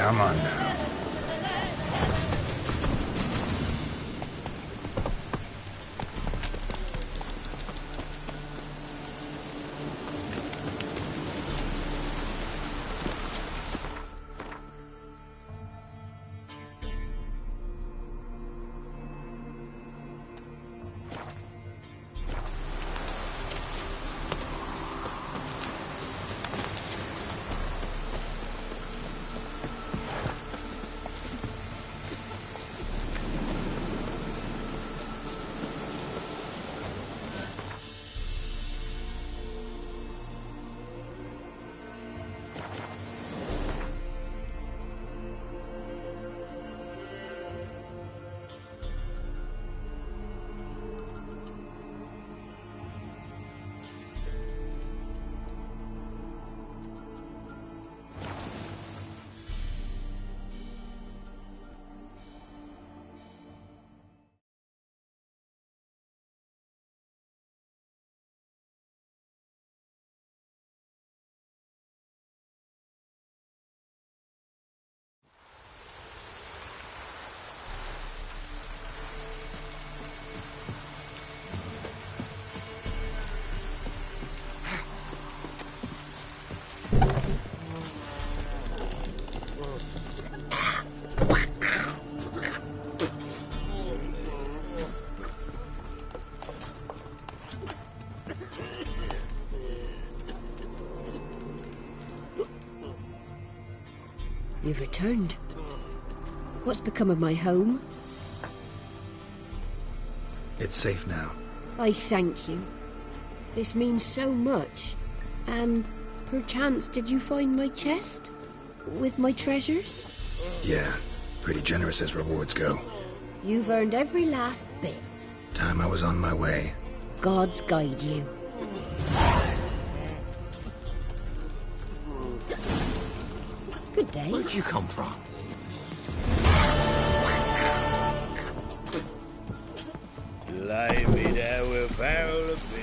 Come on now. You've returned. What's become of my home? It's safe now. I thank you. This means so much. And perchance did you find my chest? With my treasures? Yeah, pretty generous as rewards go. You've earned every last bit. Time I was on my way. Gods guide you. Good day. Where'd you come from? Lie me down with a barrel of beer.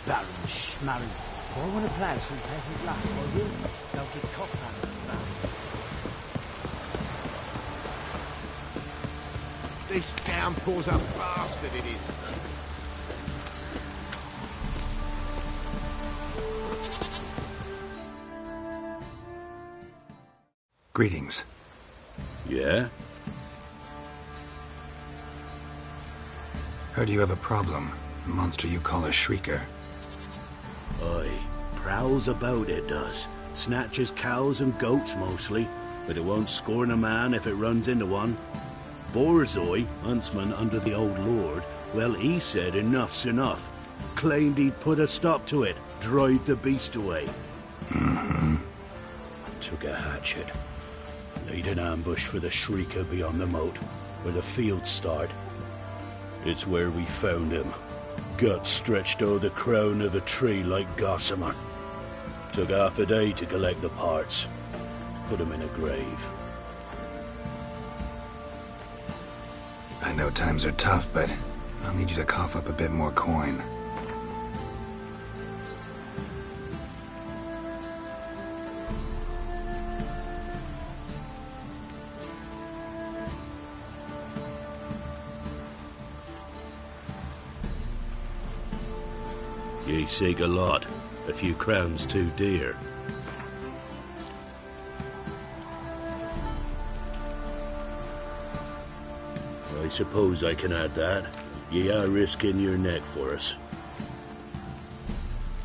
Baron Schmarry. If I want to plough some peasant lass, I will. Don't get cock hammered. This downpour's a bastard, it is. Greetings. Yeah? Heard you have a problem. A monster you call a shrieker. Aye, prowls about it does. Snatches cows and goats mostly, but it won't scorn a man if it runs into one. Borzoi, huntsman under the old lord, well, he said enough's enough. Claimed he'd put a stop to it, drive the beast away. Took a hatchet. Laid an ambush for the shrieker beyond the moat, where the fields start. It's where we found him. Gut stretched o'er the crown of a tree like gossamer. Took half a day to collect the parts. Put him in a grave. I know times are tough, but I'll need you to cough up a bit more coin. Ye seek a lot. A few crowns too dear. I suppose I can add that. Ye are risking your neck for us.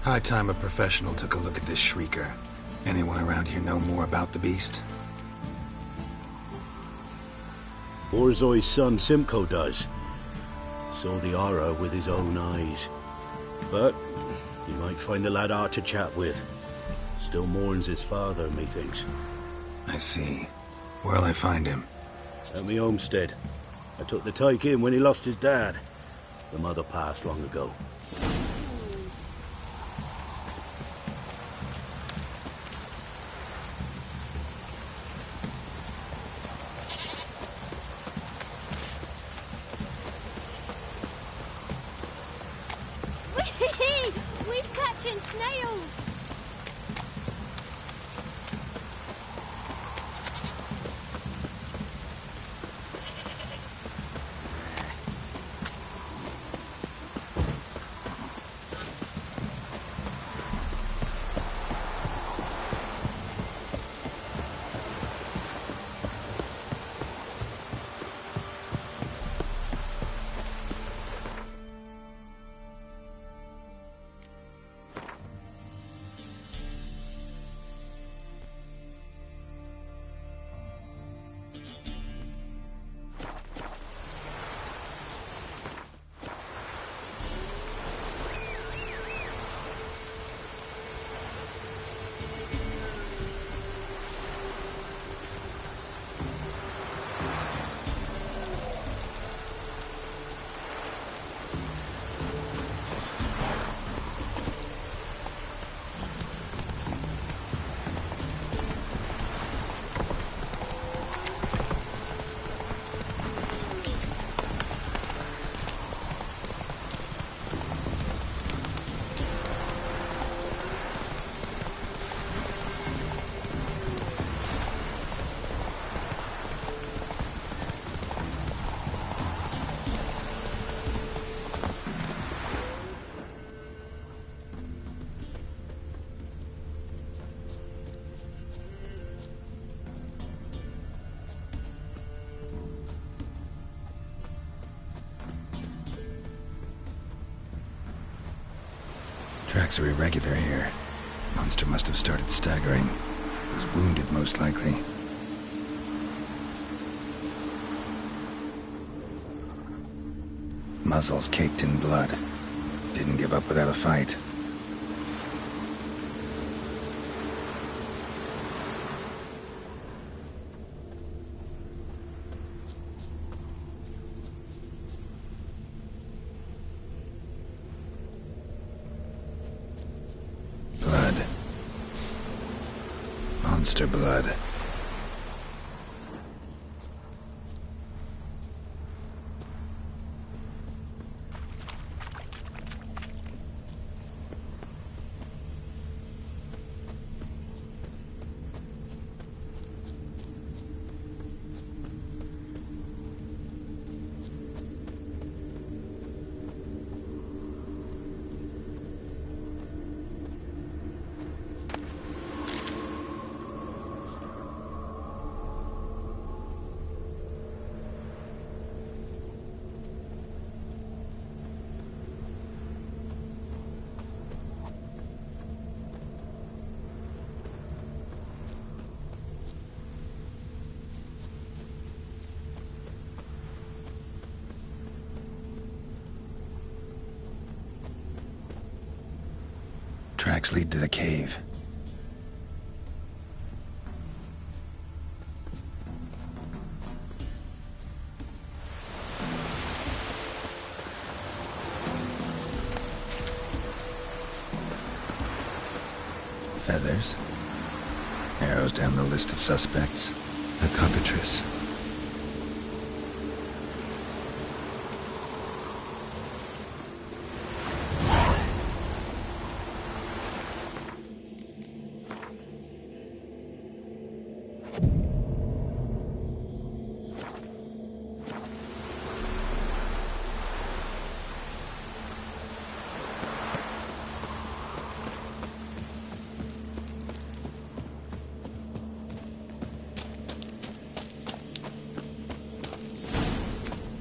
High time a professional took a look at this shrieker. Anyone around here know more about the beast? Borzoi's son Simcoe does. Saw the aura with his own eyes. But you might find the lad hard to chat with. Still mourns his father, methinks. I see. Where'll I find him? At me homestead. I took the tyke in when he lost his dad. The mother passed long ago. catching snails! Tracks are irregular here. Monster must have started staggering. Was wounded, most likely. Muzzles caked in blood. Didn't give up without a fight. Blood. Monster blood. Tracks lead to the cave. Feathers. Arrows down the list of suspects. The cockatrice.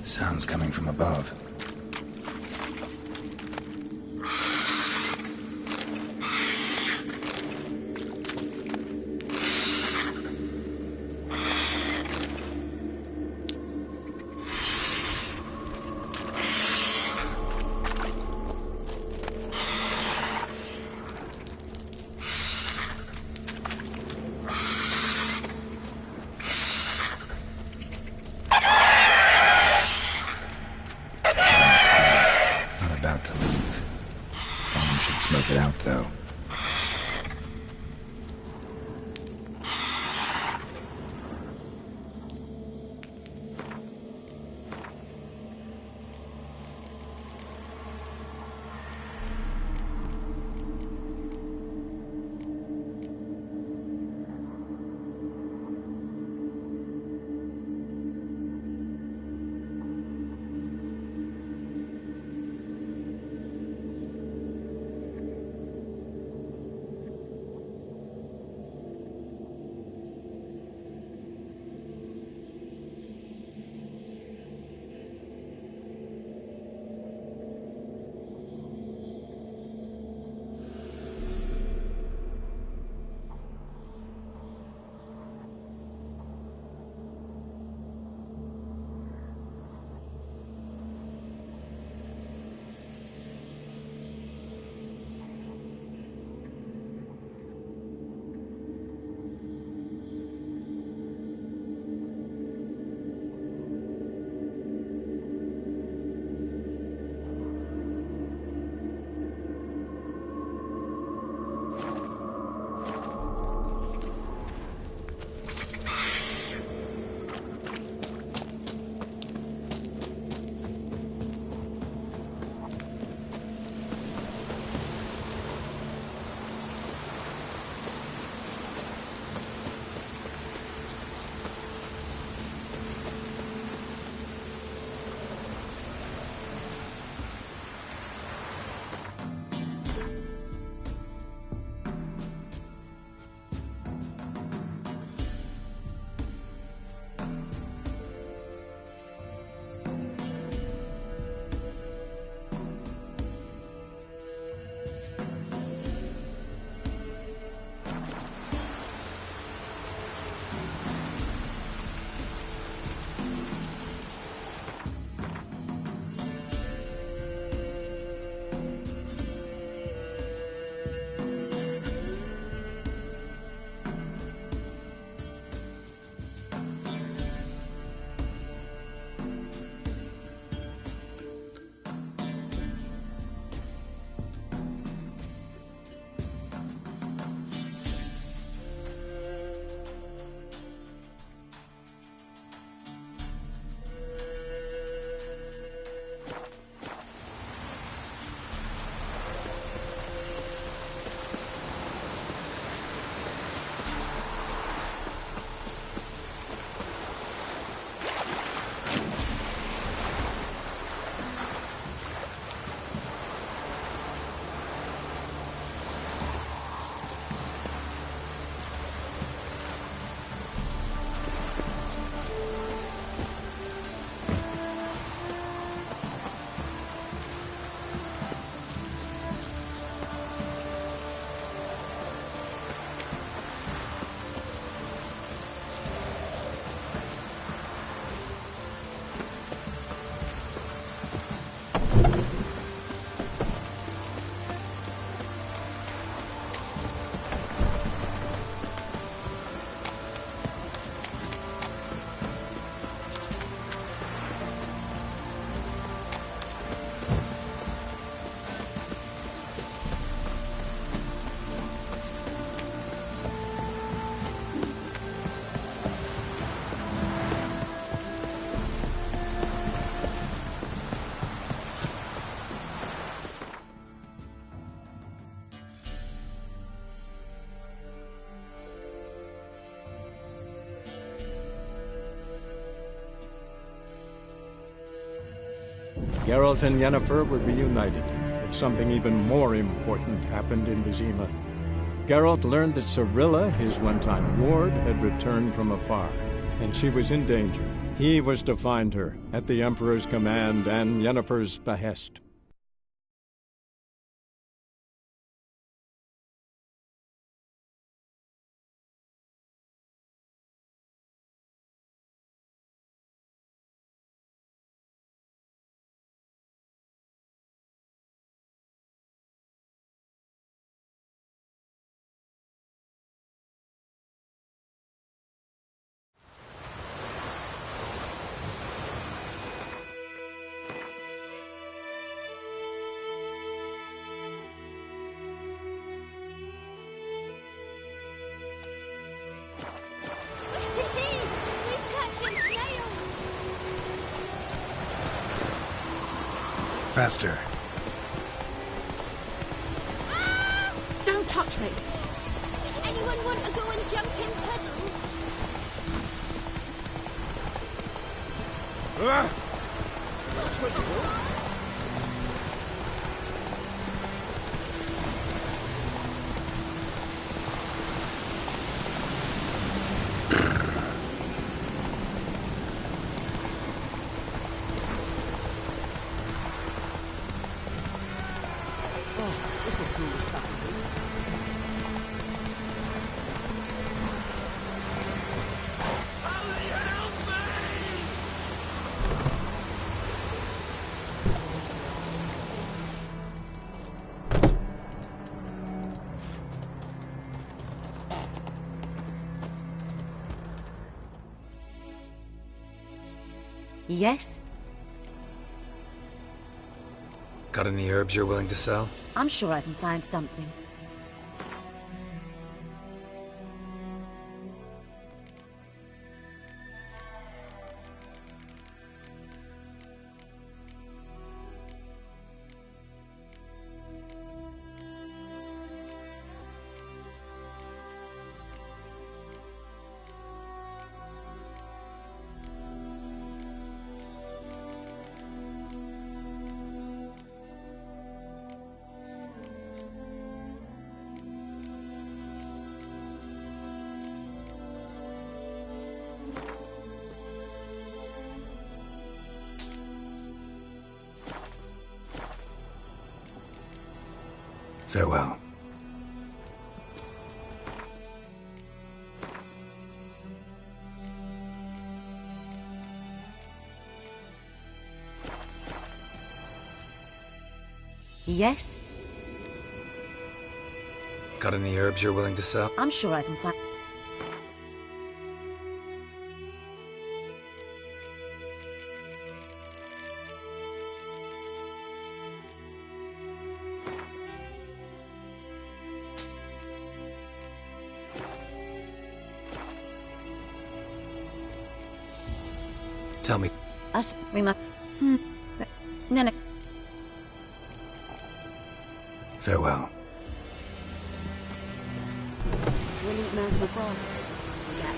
Sounds coming from above. Smoke it out, though. Geralt and Yennefer were reunited, but something even more important happened in Vizima. Geralt learned that Cirilla, his one-time ward, had returned from afar, and she was in danger. He was to find her, at the Emperor's command and Yennefer's behest. He's catching snails! Faster. Don't touch me! Anyone want to go and jump in puddles? Oh, this'll cool the stuff a bit. Yes? Got any herbs you're willing to sell? I'm sure I can find something. Farewell. Yes? Got any herbs you're willing to sell? I'm sure I can find... Tell me. Us, we must... No, no. Farewell. We'll eat mountain grass. Yeah.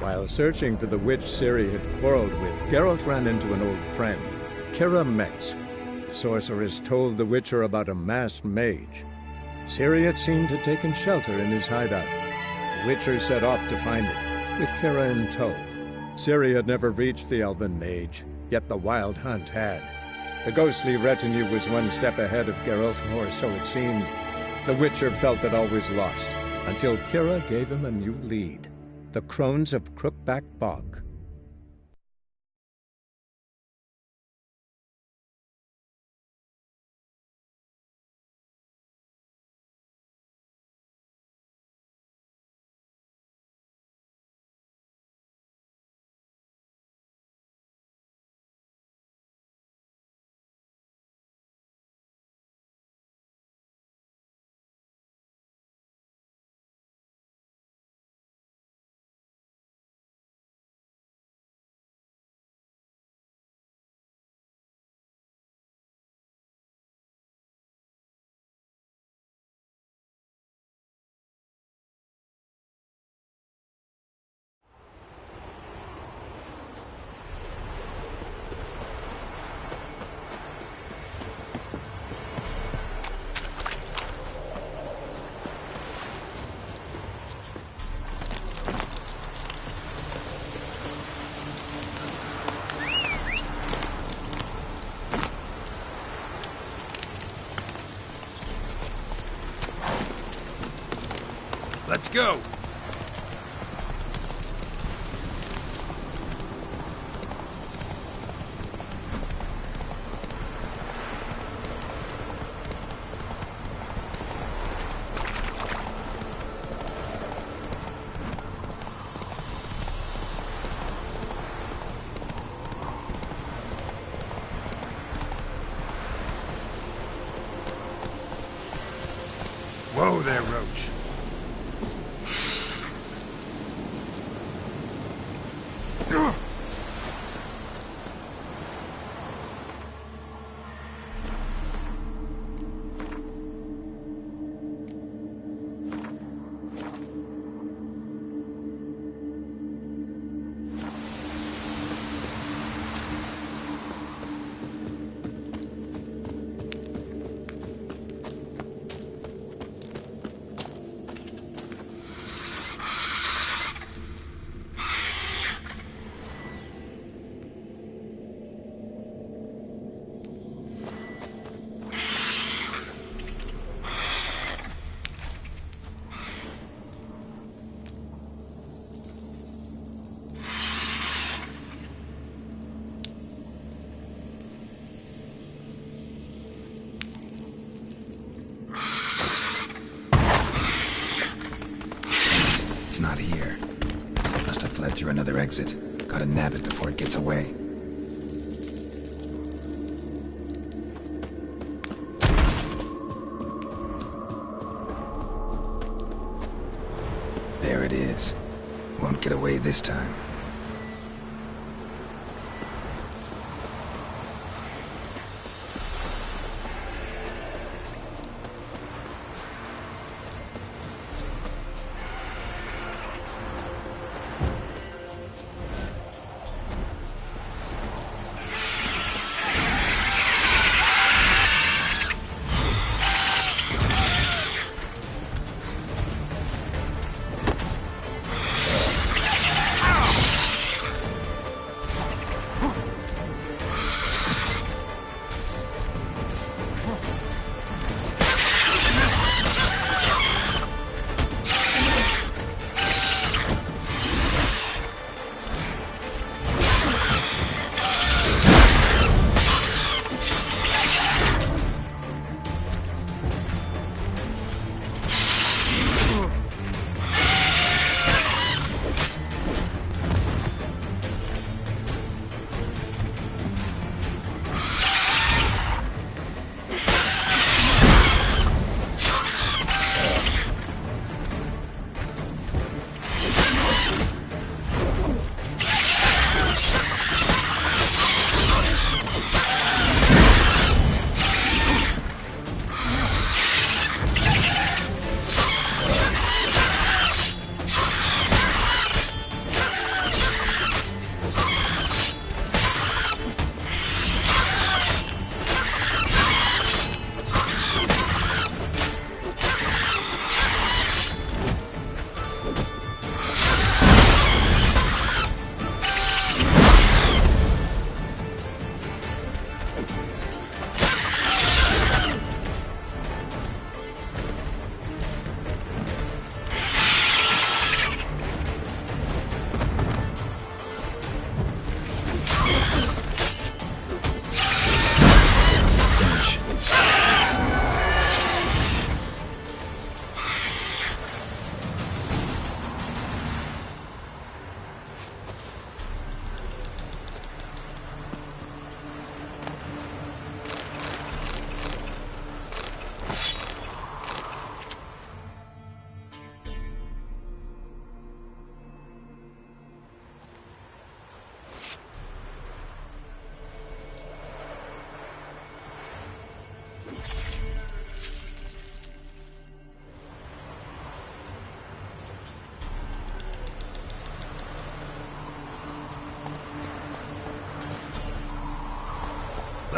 While searching for the witch Ciri had quarreled with, Geralt ran into an old friend, Kira Metz. The sorceress told the Witcher about a masked mage. Ciri had seemed to have taken shelter in his hideout. The Witcher set off to find it, with Kira in tow. Ciri had never reached the elven mage, yet the wild hunt had. The ghostly retinue was one step ahead of Geralt, or so it seemed. The Witcher felt that all was lost, until Kira gave him a new lead. The Crones of Crookback Bog. Let's go! Whoa there, Roach. It's not here. Must have fled through another exit. Gotta nab it before it gets away. There it is. Won't get away this time.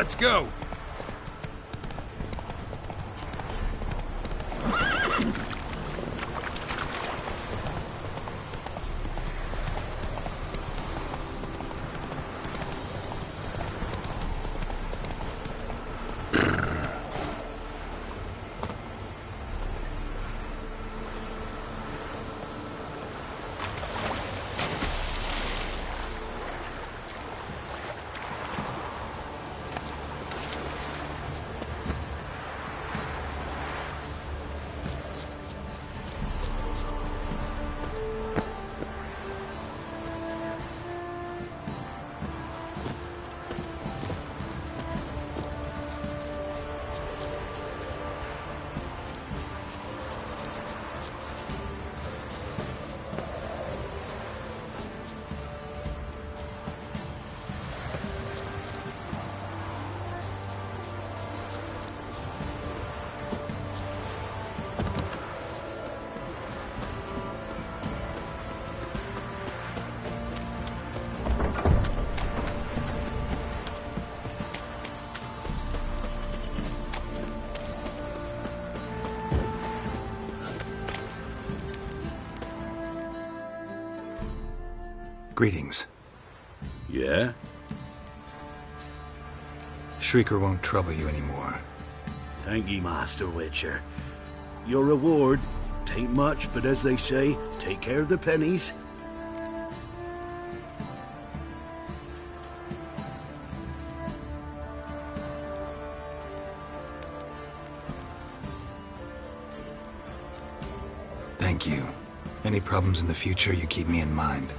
Let's go! Greetings. Yeah? Shrieker won't trouble you anymore. Thank ye, Master Witcher. Your reward, tain't much, but as they say, take care of the pennies. Thank you. Any problems in the future, you keep me in mind.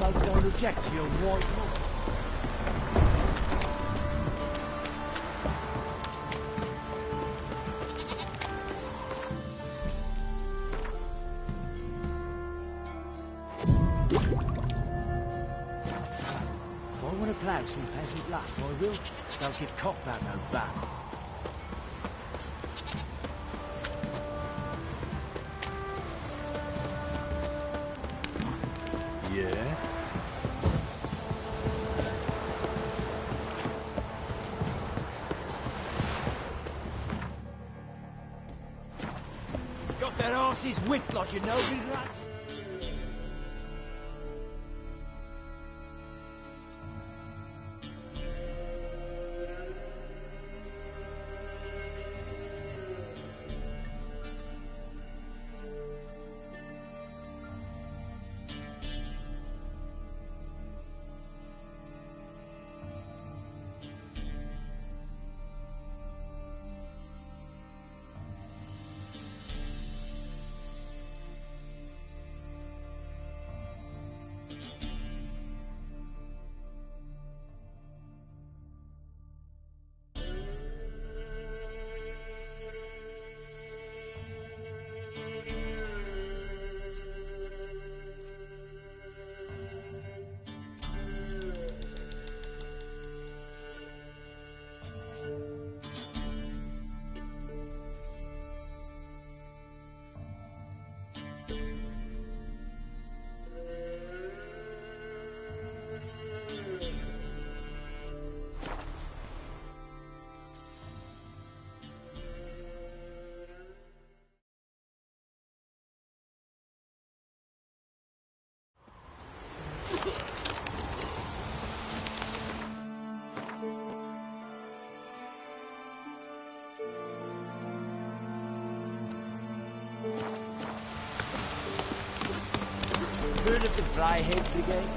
Folk don't object to your white lord. If I want to plough some peasant lass, I will. Don't give cock about no bat. Yeah? Got that arse's whipped like you know me, lad. heard of the Flyhead Brigade?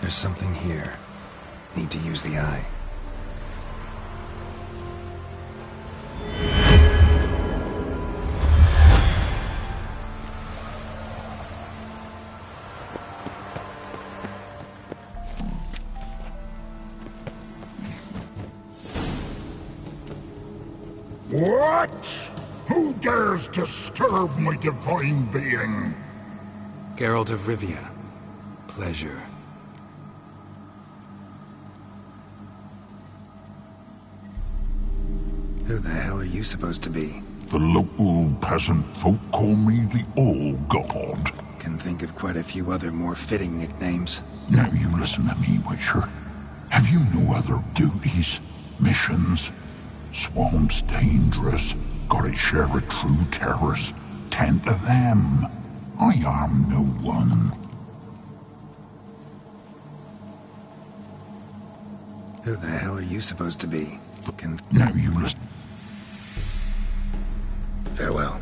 There's something here. Need to use the eye. What? Who dares disturb my divine being? Geralt of Rivia. Pleasure. Who the hell are you supposed to be? The local peasant folk call me the All-God. Can think of quite a few other more fitting nicknames. Now you listen to me, Witcher. Have you no other duties? Missions? Swamp's dangerous. Gotta share a true terrorist. Tend to them. I am no one. Who the hell are you supposed to be? Now you listen. Farewell.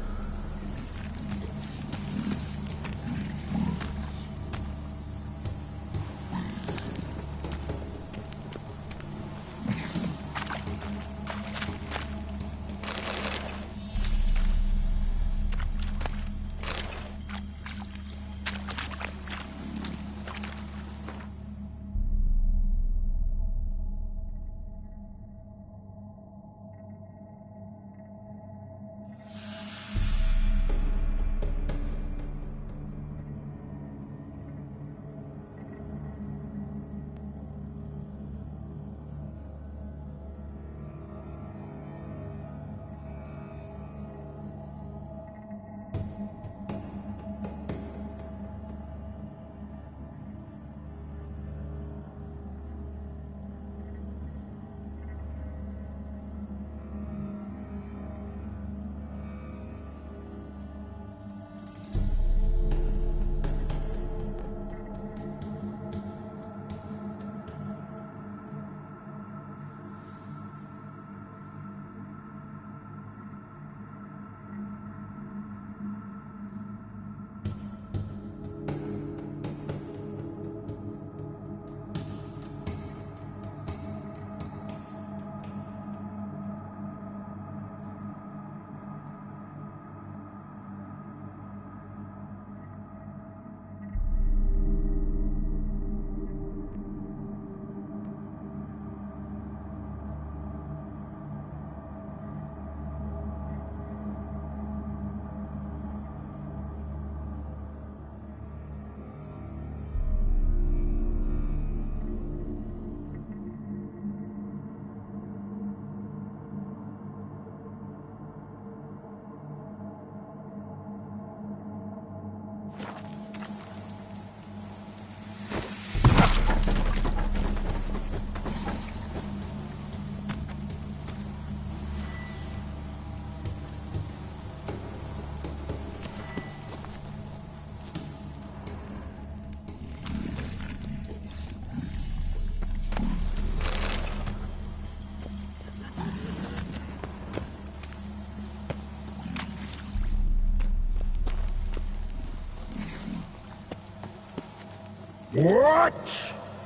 What?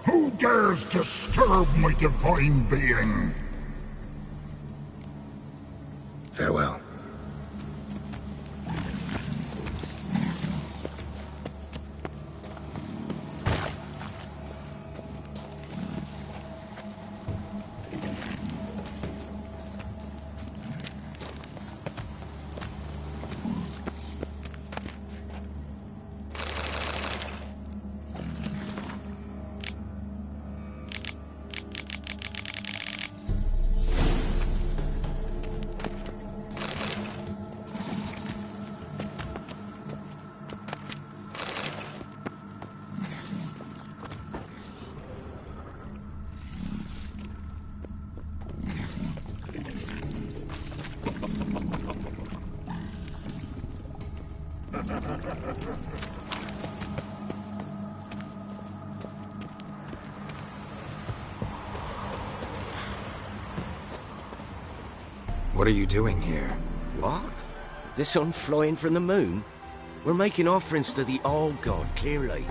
Who dares disturb my divine being? Farewell. What are you doing here? What? The sun flying from the moon? We're making offerings to the All-God, clearly.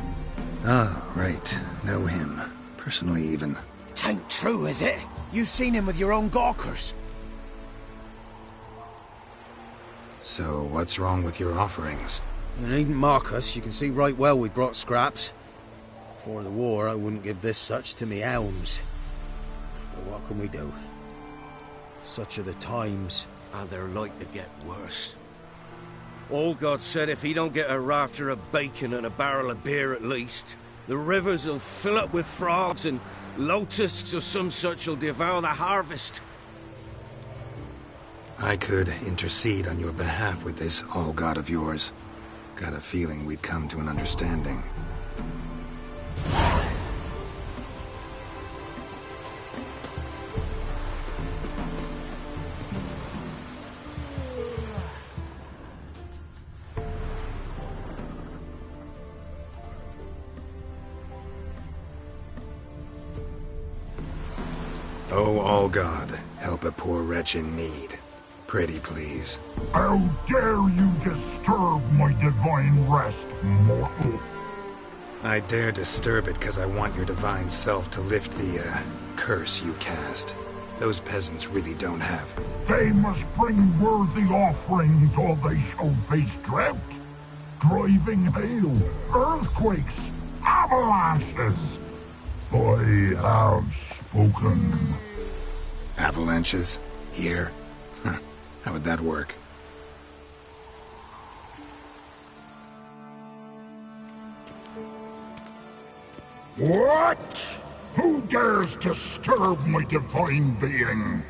Ah, right. Know him. Personally, even. Tain't true, is it? You seen him with your own gawkers. So, what's wrong with your offerings? You needn't mock us. You can see right well we brought scraps. Before the war, I wouldn't give this such to me elms. But what can we do? Such are the times. And they're like to get worse. All-God said if he don't get a rafter of bacon and a barrel of beer at least, the rivers will fill up with frogs and locusts or some such will devour the harvest. I could intercede on your behalf with this all-god of yours. Got a feeling we'd come to an understanding. Oh, all-god, help a poor wretch in need. Pretty please. How dare you disturb my divine rest, mortal? I dare disturb it because I want your divine self to lift the, curse you cast. Those peasants really don't have. They must bring worthy offerings or they shall face drought, driving hail, earthquakes, avalanches. I have spoken. Avalanches? Here? Huh. How would that work? What? Who dares disturb my divine being?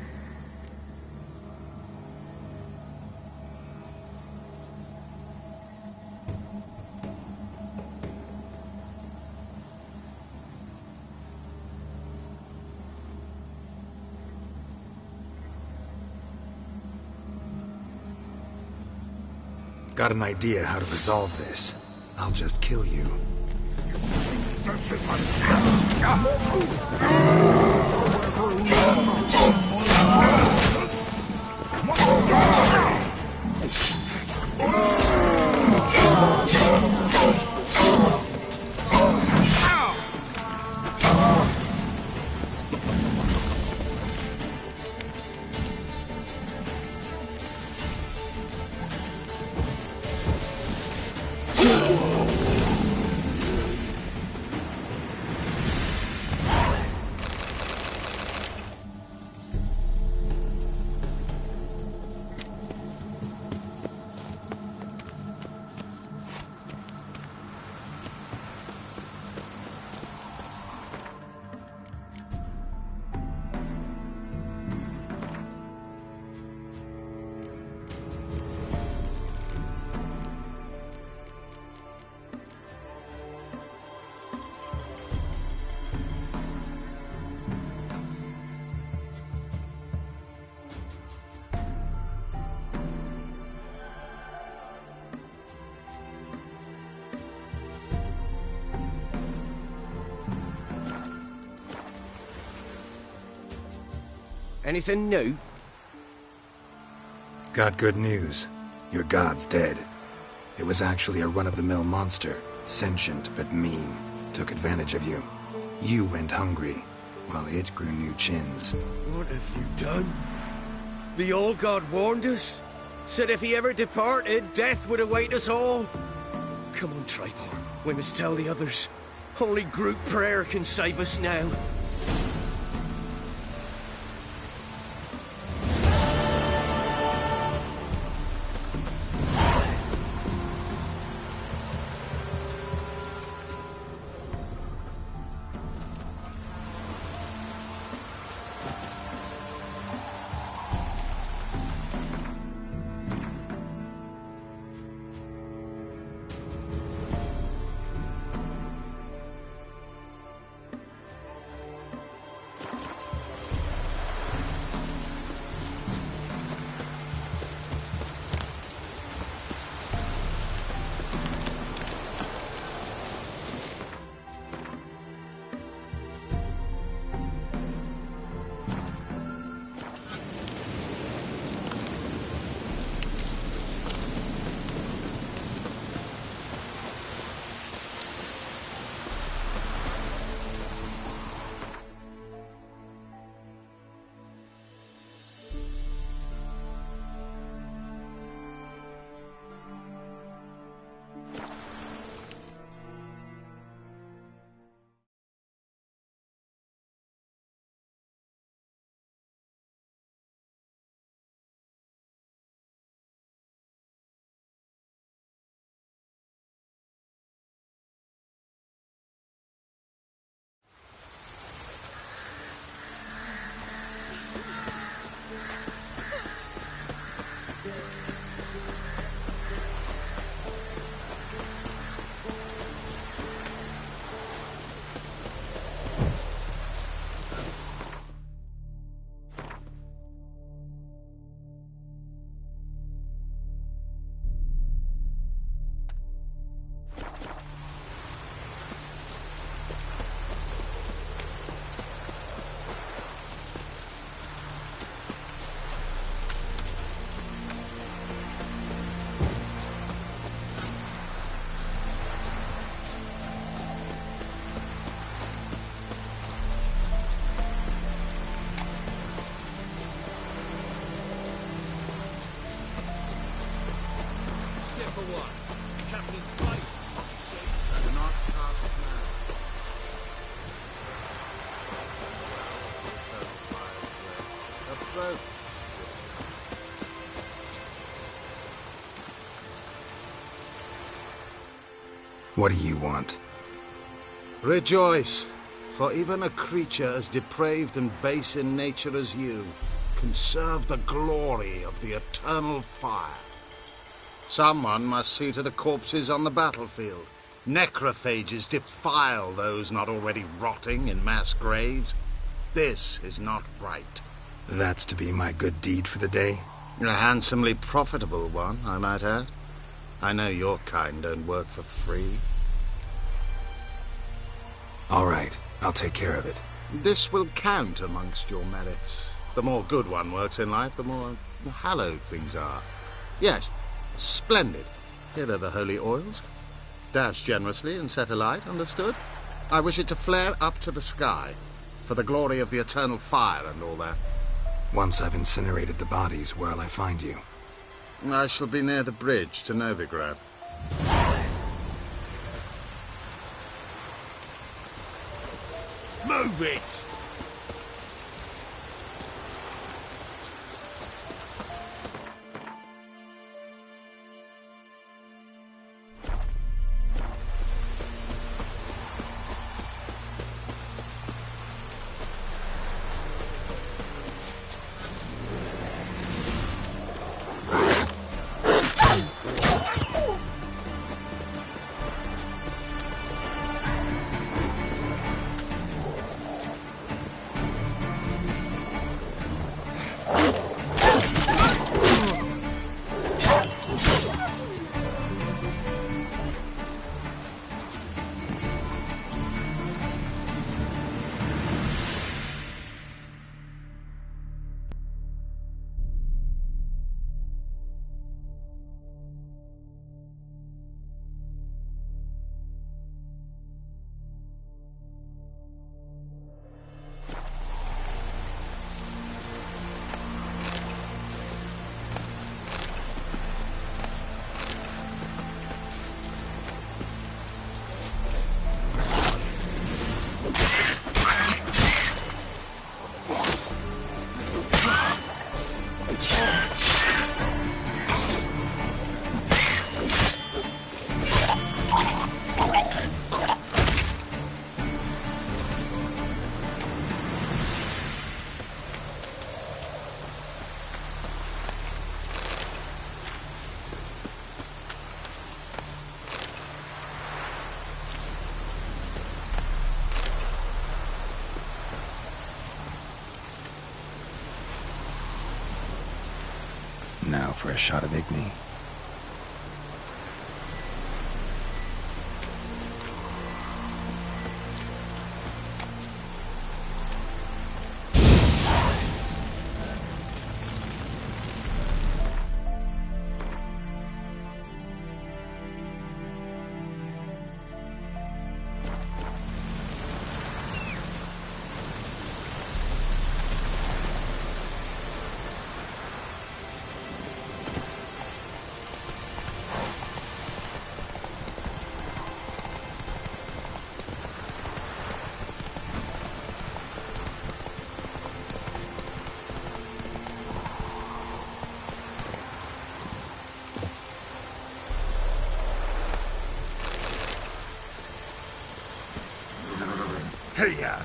Got an idea how to resolve this. I'll just kill you. This is a Anything new? Got good news. Your god's dead. It was actually a run-of-the-mill monster. Sentient but mean. Took advantage of you. You went hungry, while it grew new chins. What have you done? The All-God warned us? Said if he ever departed, death would await us all? Come on, Tribor. We must tell the others. Only group prayer can save us now. throat. What do you want? Rejoice, for even a creature as depraved and base in nature as you can serve the glory of the eternal fire. Someone must see to the corpses on the battlefield. Necrophages defile those not already rotting in mass graves. This is not right. That's to be my good deed for the day? A handsomely profitable one, I might add. I know your kind don't work for free. All right, I'll take care of it. This will count amongst your merits. The more good one works in life, the more hallowed things are. Yes, splendid. Here are the holy oils. Dash generously and set alight, understood? I wish it to flare up to the sky, for the glory of the eternal fire and all that. Once I've incinerated the bodies, where'll I find you? I shall be near the bridge to Novigrad. Move it! Now for a shot of Igni. Hey-ya!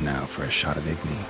Now for a shot of Igni.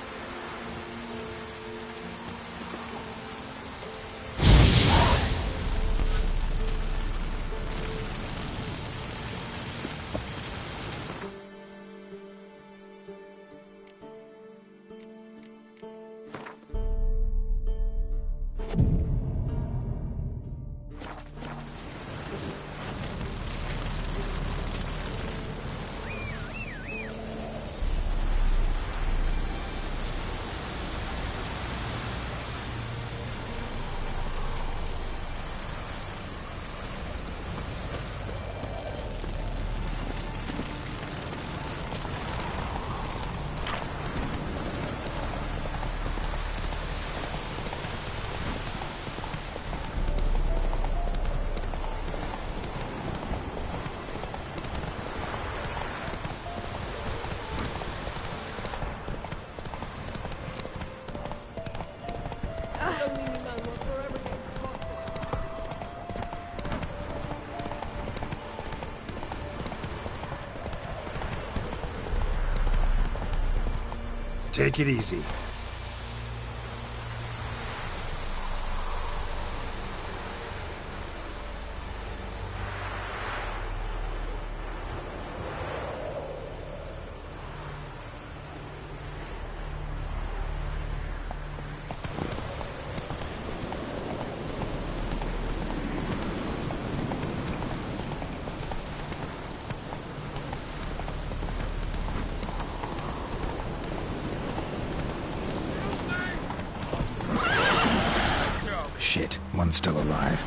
Take it easy. Shit, one's still alive.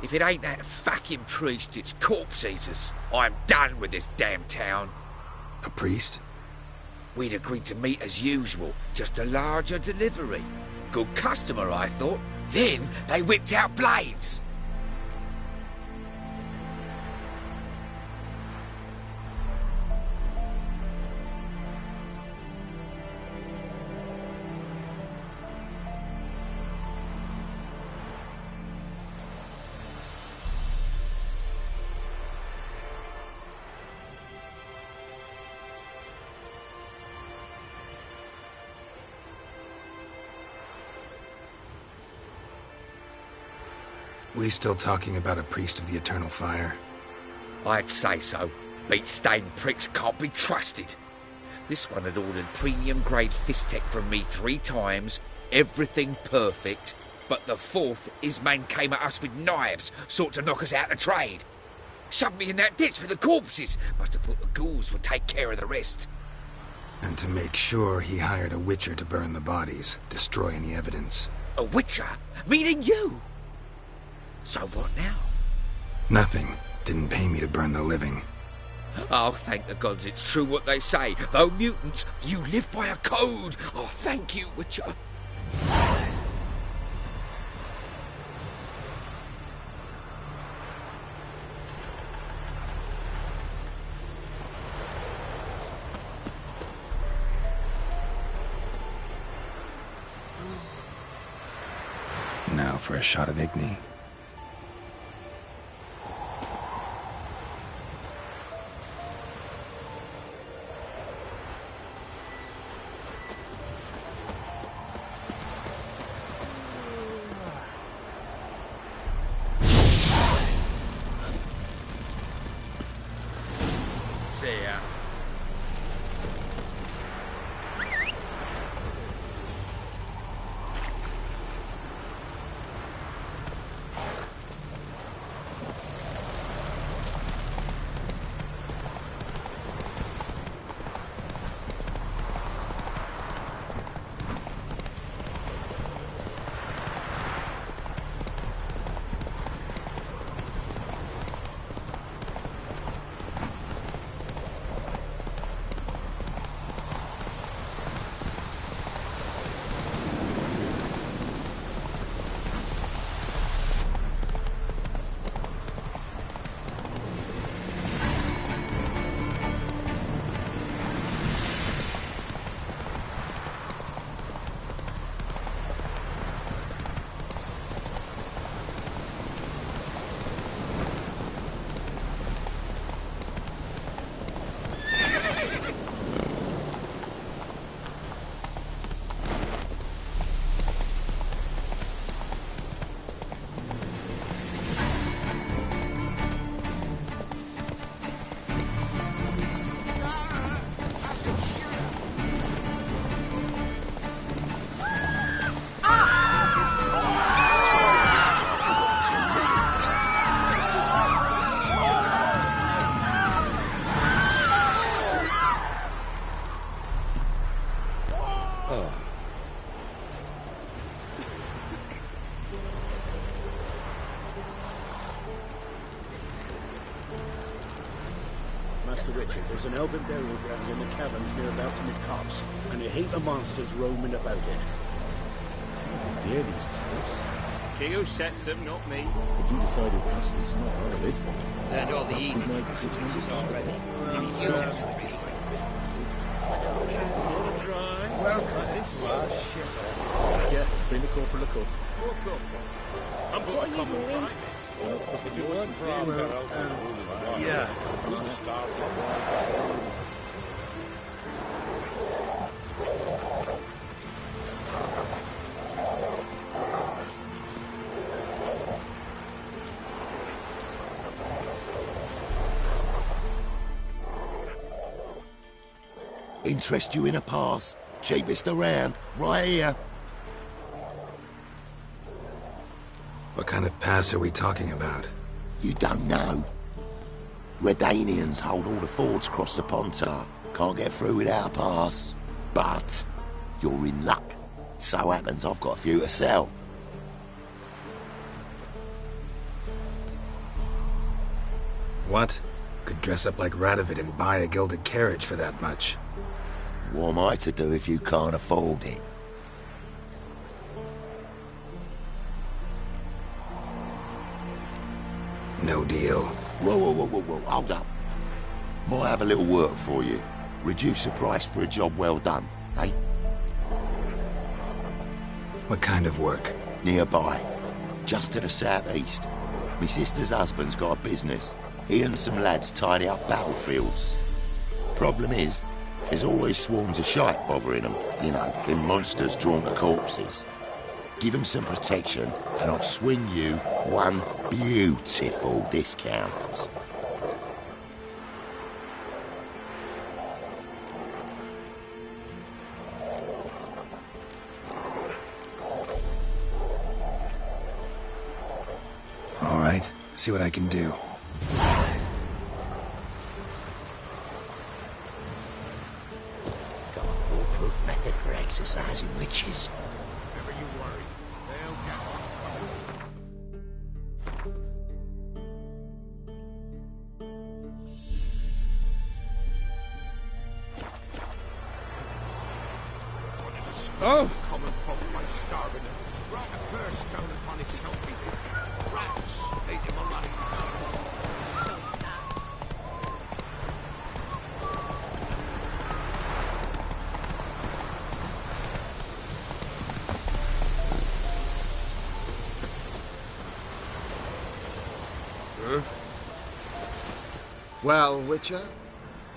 If it ain't that fucking priest, it's corpse eaters. I'm done with this damn town. A priest? We'd agreed to meet as usual, just a larger delivery. Good customer, I thought. Then they whipped out blades. We still talking about a priest of the eternal fire? I'd say so. Beat-stained pricks can't be trusted. This one had ordered premium-grade fist tech from me 3 times, everything perfect, but the 4th, his man came at us with knives, sought to knock us out of trade. Shoved me in that ditch with the corpses. Must have thought the ghouls would take care of the rest. And to make sure, he hired a witcher to burn the bodies, destroy any evidence. A witcher? Meaning you? So what now? Nothing. Didn't pay me to burn the living. Oh, thank the gods it's true what they say. Though mutants, you live by a code. Oh, thank you, Witcher. Now for a shot of Igni. Master Richard, there's an elven burial ground in the caverns nearabouts mid copse, and a heap of monsters roaming about it. Oh dear, these tales. It's the king who sets them, not me. If you decide it passes, not part of it. Learned all the easy tricks already. Yeah, bring the corporal a cup. What are you doing? If it weren't for our Interest you in a pass? Cheapest around, right here. What kind of pass are we talking about? You don't know. Redanians hold all the fords across the Pontar. Can't get through without a pass. But you're in luck. So happens I've got a few to sell. What? Could dress up like Radovid and buy a gilded carriage for that much. What am I to do if you can't afford it? No deal. Whoa, hold up. Might have a little work for you. Reduce the price for a job well done, eh? What kind of work? Nearby. Just to the southeast. My sister's husband's got a business. He and some lads tidy up battlefields. Problem is, there's always swarms of shite bothering them. You know, them monsters drawn to corpses. Give them some protection, and I'll swing you one beautiful discount. All right, see what I can do. Got a foolproof method for exercising witches. Never you worry. They'll get what's coming to them. Oh! Common folk by starving them. Brought a curse down upon his selfie. Rats ate him alive. Well, Witcher,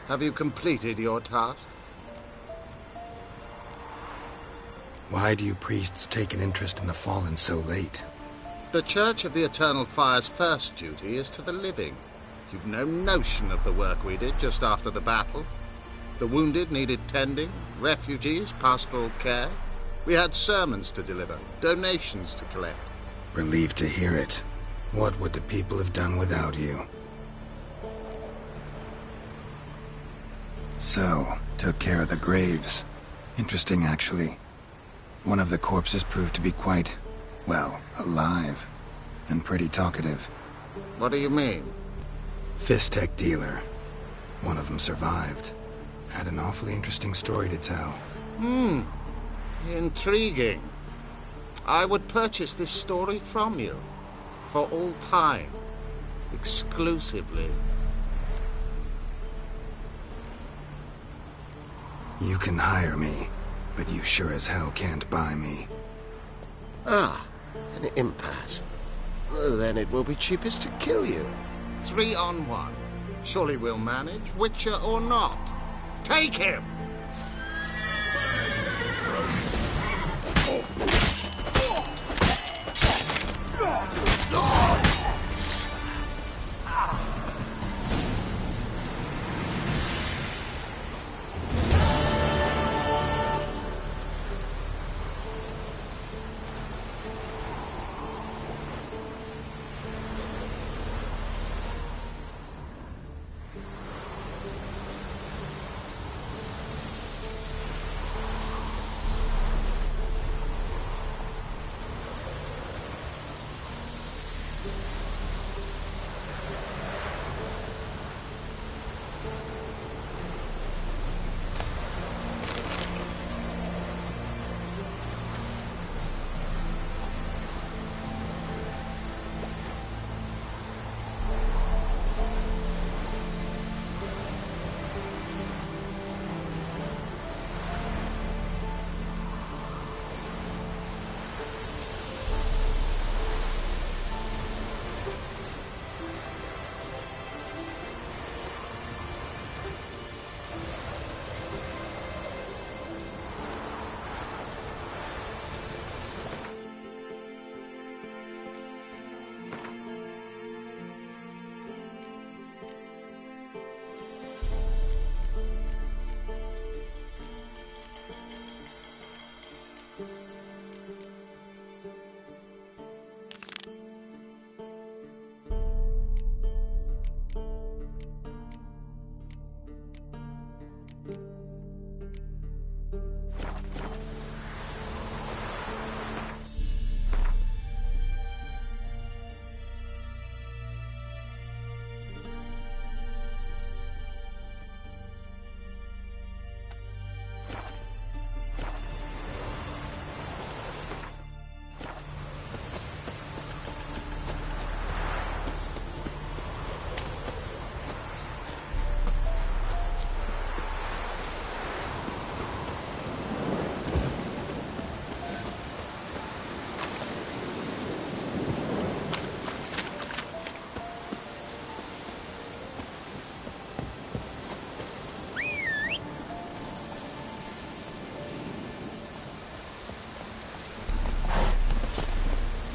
have you completed your task? Why do you priests take an interest in the fallen so late? The Church of the Eternal Fire's first duty is to the living. You've no notion of the work we did just after the battle. The wounded needed tending, refugees, pastoral care. We had sermons to deliver, donations to collect. Relieved to hear it. What would the people have done without you? So, took care of the graves. Interesting, actually. One of the corpses proved to be quite, well, alive. And pretty talkative. What do you mean? Fistech dealer. One of them survived. Had an awfully interesting story to tell. Intriguing. I would purchase this story from you. For all time. Exclusively. You can hire me, but you sure as hell can't buy me. Ah, an impasse. Then it will be cheapest to kill you. 3 on 1. Surely we'll manage, Witcher or not. Take him!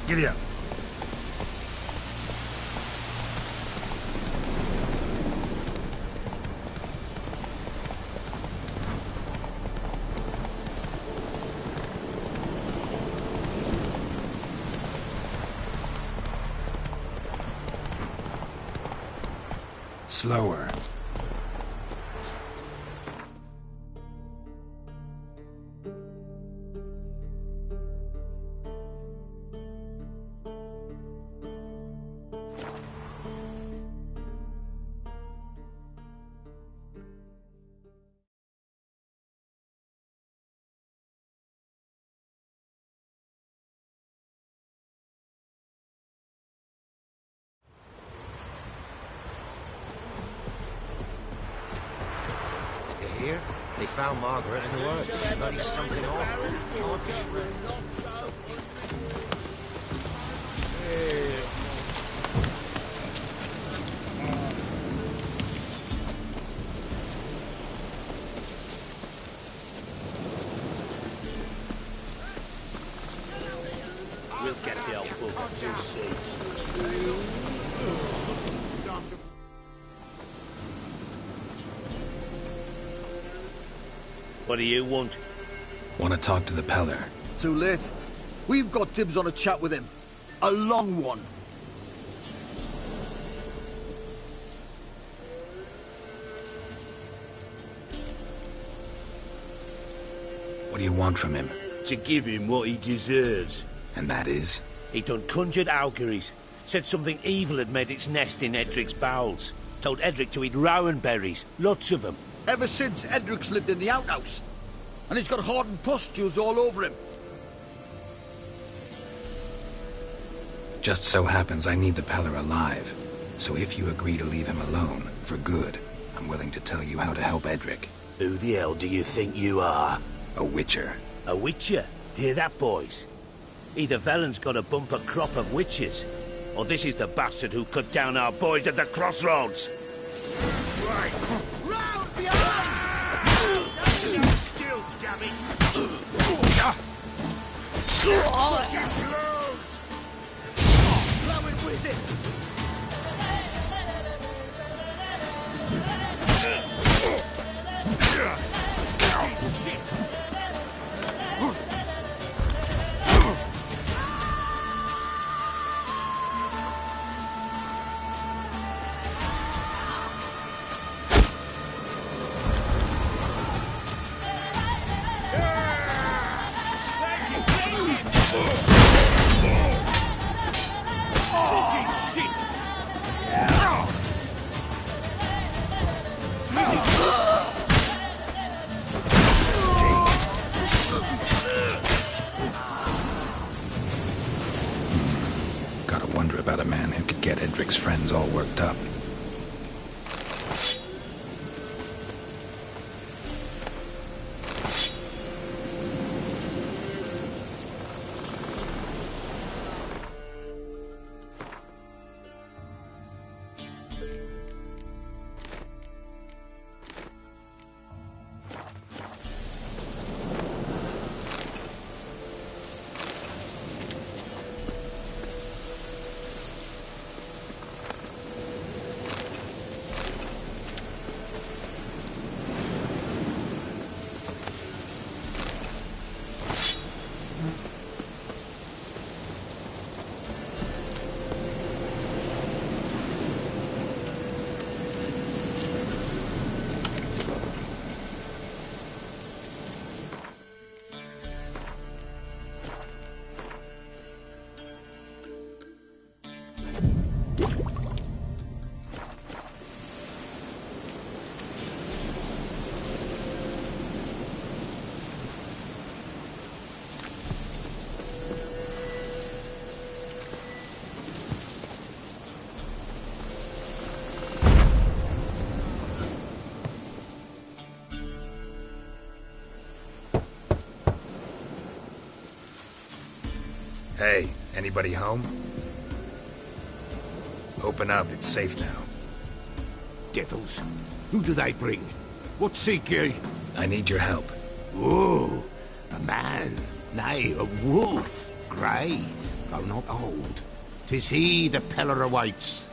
Giddy up. Slower. Here, they found Margaret in the woods. Bloody something awful. Torn to shreds. So... We'll get the old book, you'll see. What do you want? Want to talk to the Peller. Too late. We've got dibs on a chat with him. A long one. What do you want from him? To give him what he deserves. And that is? He done conjured auguries. Said something evil had made its nest in Edric's bowels. Told Edric to eat rowan berries. Lots of them. Ever since Edric's lived in the outhouse. And he's got hardened pustules all over him. Just so happens I need the Peller alive. So if you agree to leave him alone, for good, I'm willing to tell you how to help Edric. Who the hell do you think you are? A witcher. A witcher? Hear that, boys? Either Velen's got a bumper crop of witches, or this is the bastard who cut down our boys at the crossroads. Right. Round behind! Stand still, damn it! Fucking blows! Blowing wizard! Shit! Gotta wonder about a man who could get Edric's friends all worked up. Hey, anybody home? Open up, it's safe now. Devils, who do they bring? What seek ye? I need your help. Oh, a man, nay, a wolf. Grey, though not old. 'Tis he the Peller awaits.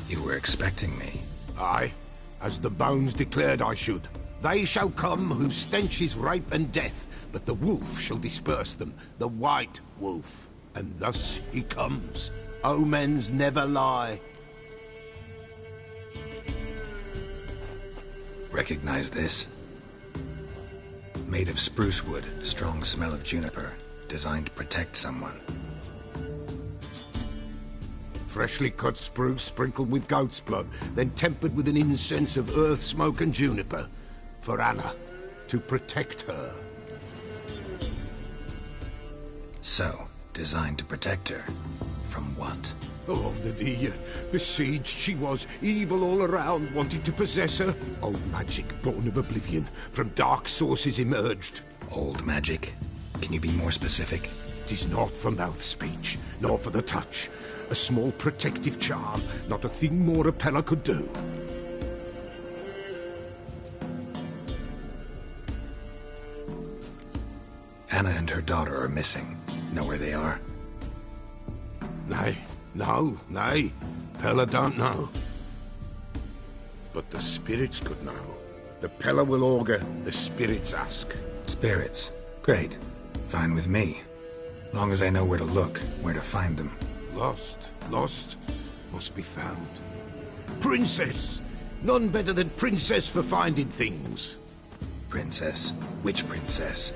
You were expecting me. Aye, as the bones declared I should. They shall come whose stench is rape and death, but the wolf shall disperse them, the white wolf. And thus he comes. Omens never lie. Recognize this? Made of spruce wood, strong smell of juniper, designed to protect someone. Freshly cut spruce sprinkled with goat's blood, then tempered with an incense of earth, smoke and juniper. For Anna, to protect her. So, designed to protect her. From what? Oh, the dear. Besieged she was, evil all around, wanting to possess her. Old magic, born of oblivion, from dark sources emerged. Old magic? Can you be more specific? 'Tis not for mouth speech, nor for the touch. A small protective charm, not a thing more a Peller could do. Anna and her daughter are missing. Know where they are? Nay, nay. Peller don't know. But the spirits could know. The Peller will augur, the spirits ask. Spirits? Great. Fine with me. Long as I know where to look, where to find them. Lost, must be found. Princess! None better than Princess for finding things. Princess? Which princess?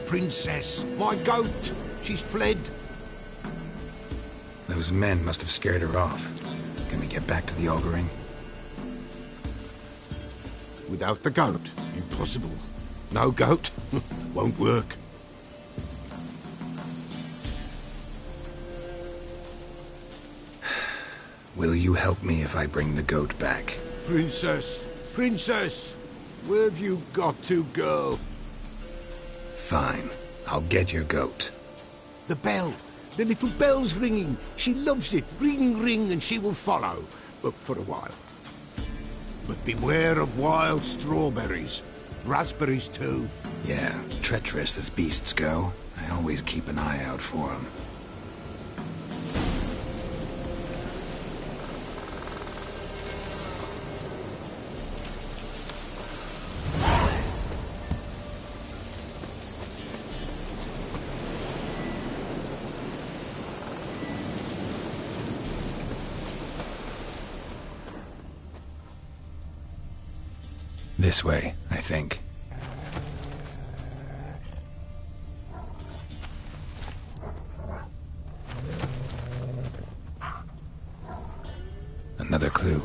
Princess, my goat! She's fled. Those men must have scared her off. Can we get back to the auguring? Without the goat, impossible. No goat, won't work. Will you help me if I bring the goat back? Princess, where have you got to, girl? Fine. I'll get your goat. The bell. The little bell's ringing. She loves it. Ring, ring, and she will follow. But for a while. But beware of wild strawberries. Raspberries, too. Yeah, treacherous as beasts go. I always keep an eye out for them. This way, I think. Another clue.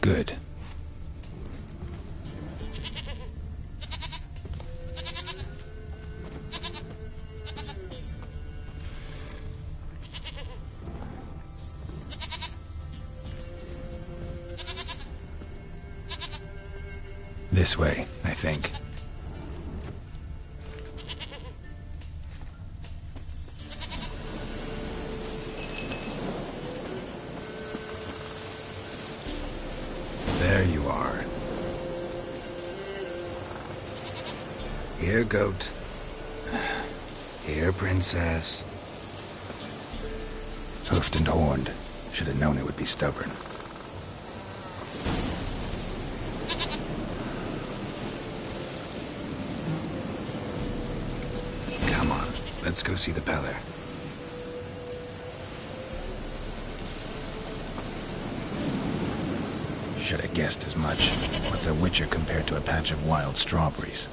Good. This way, I think. There you are. Here, goat. Here, princess. Hoofed and horned. Should have known it would be stubborn. Come on, let's go see the Peller. Should have guessed as much. What's a witcher compared to a patch of wild strawberries?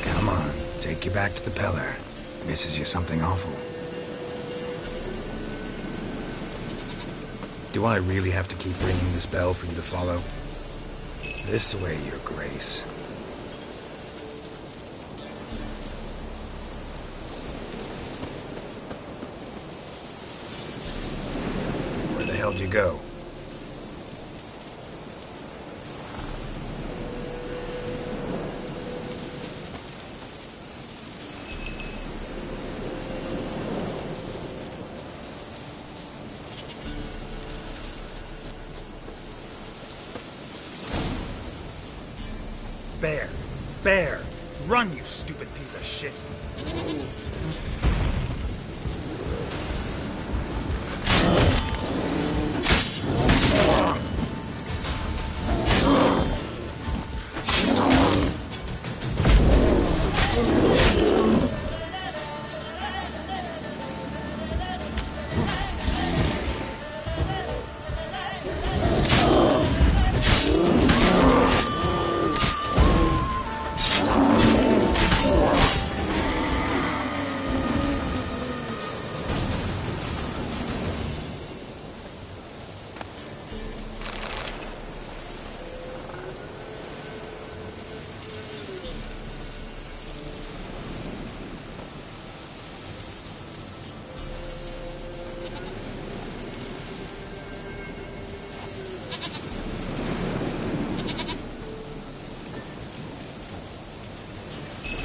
Come on, take you back to the Peller. Misses you something awful. Do I really have to keep ringing this bell for you to follow? This way, Your Grace. Where the hell did you go? Bear! Run, you stupid piece of shit!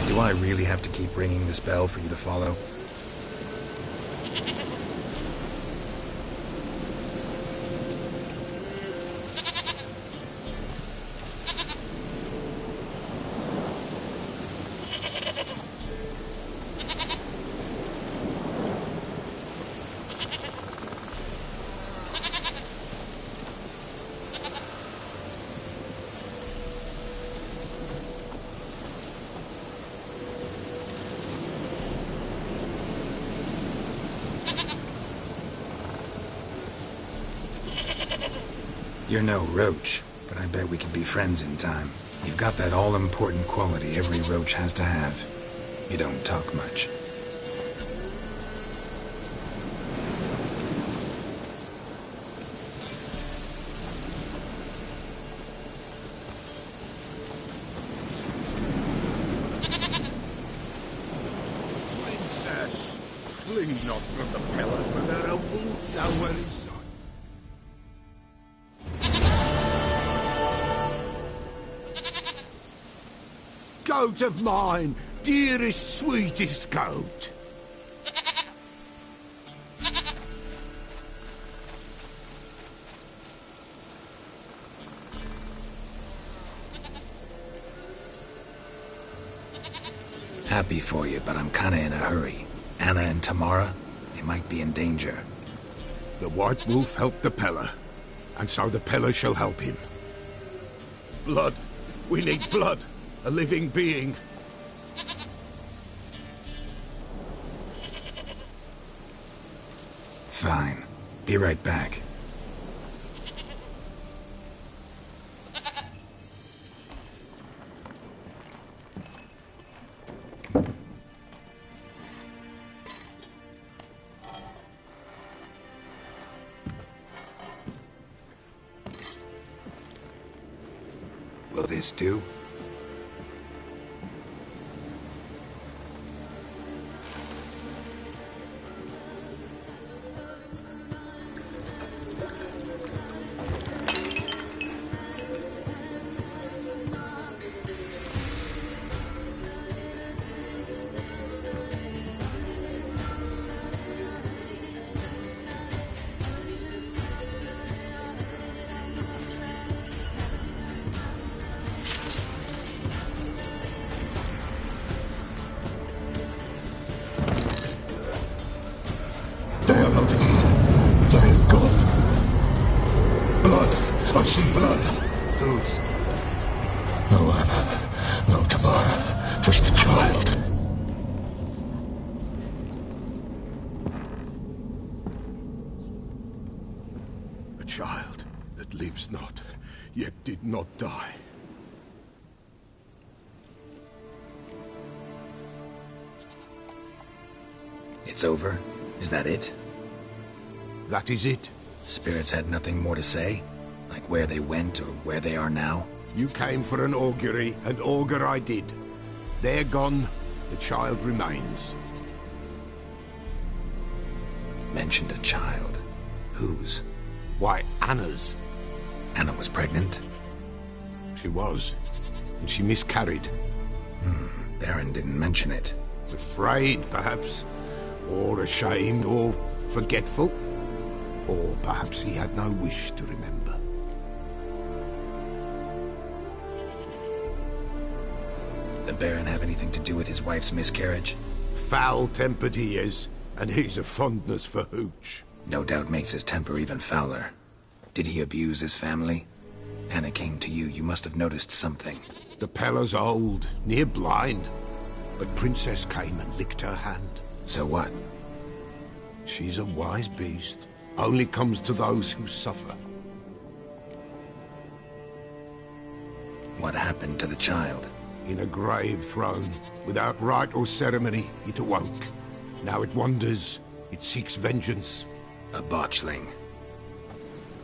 Do I really have to keep ringing this bell for you to follow? You're no roach, but I bet we can be friends in time. You've got that all-important quality every roach has to have. You don't talk much. Princess, flee not from the pillar, for there are wolves nowhere in sight. Goat of mine, dearest, sweetest goat. Happy for you, but I'm kinda in a hurry. Anna and Tamara, they might be in danger. The White Wolf helped the Peller, and so the Peller shall help him. Blood. We need blood. A living being. Fine. Be right back. Will this do? No, Tabar. Just a child. A child that lives not, yet did not die. It's over? Is that it? That is it. Spirits had nothing more to say? Like where they went or where they are now? You came for an augury, and augur I did. They're gone, the child remains. Mentioned a child. Whose? Why, Anna's. Anna was pregnant? She was, and she miscarried. Baron didn't mention it. Afraid, perhaps, or ashamed, or forgetful. Or perhaps he had no wish to remember. The Baron have anything to do with his wife's miscarriage? Foul-tempered he is, and he's a fondness for hooch. No doubt makes his temper even fouler. Did he abuse his family? Anna came to you, you must have noticed something. The Pella's old, near blind, but Princess came and licked her hand. So what? She's a wise beast. Only comes to those who suffer. What happened to the child? In a grave thrown, without rite or ceremony, it awoke. Now it wanders, it seeks vengeance. A botchling.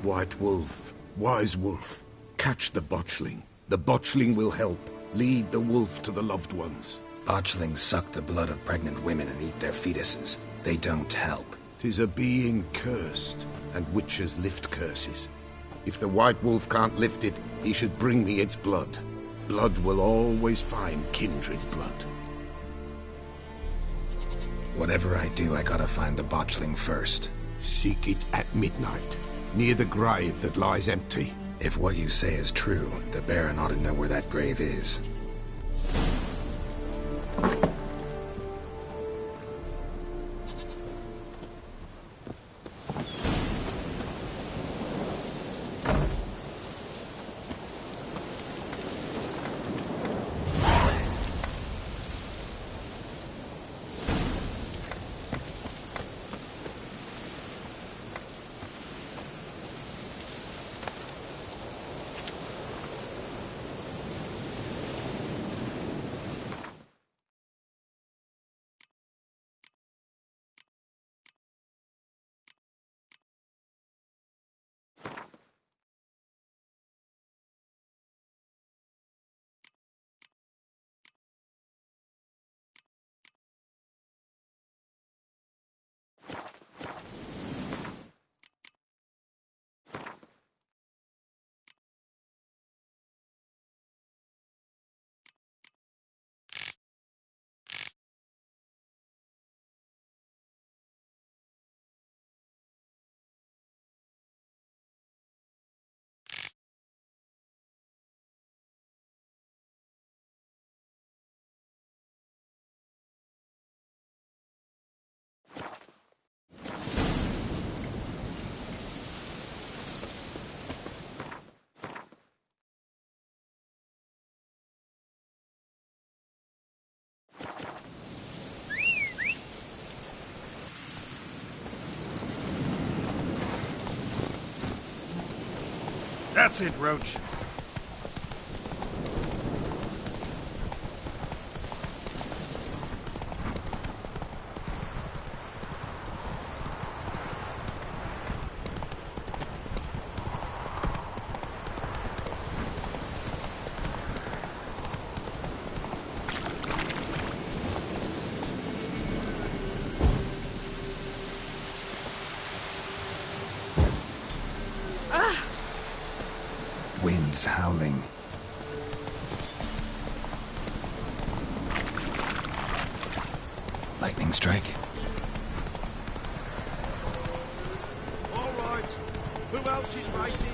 White wolf, wise wolf, catch the botchling. The botchling will help, lead the wolf to the loved ones. Botchlings suck the blood of pregnant women and eat their fetuses. They don't help. 'Tis a being cursed, and witches lift curses. If the white wolf can't lift it, he should bring me its blood. Blood will always find kindred blood. Whatever I do, I gotta find the botchling first. Seek it at midnight, near the grave that lies empty. If what you say is true, the Baron ought to know where that grave is. That's it, Roach. Winds howling. Lightning strike. All right. Who else is waiting?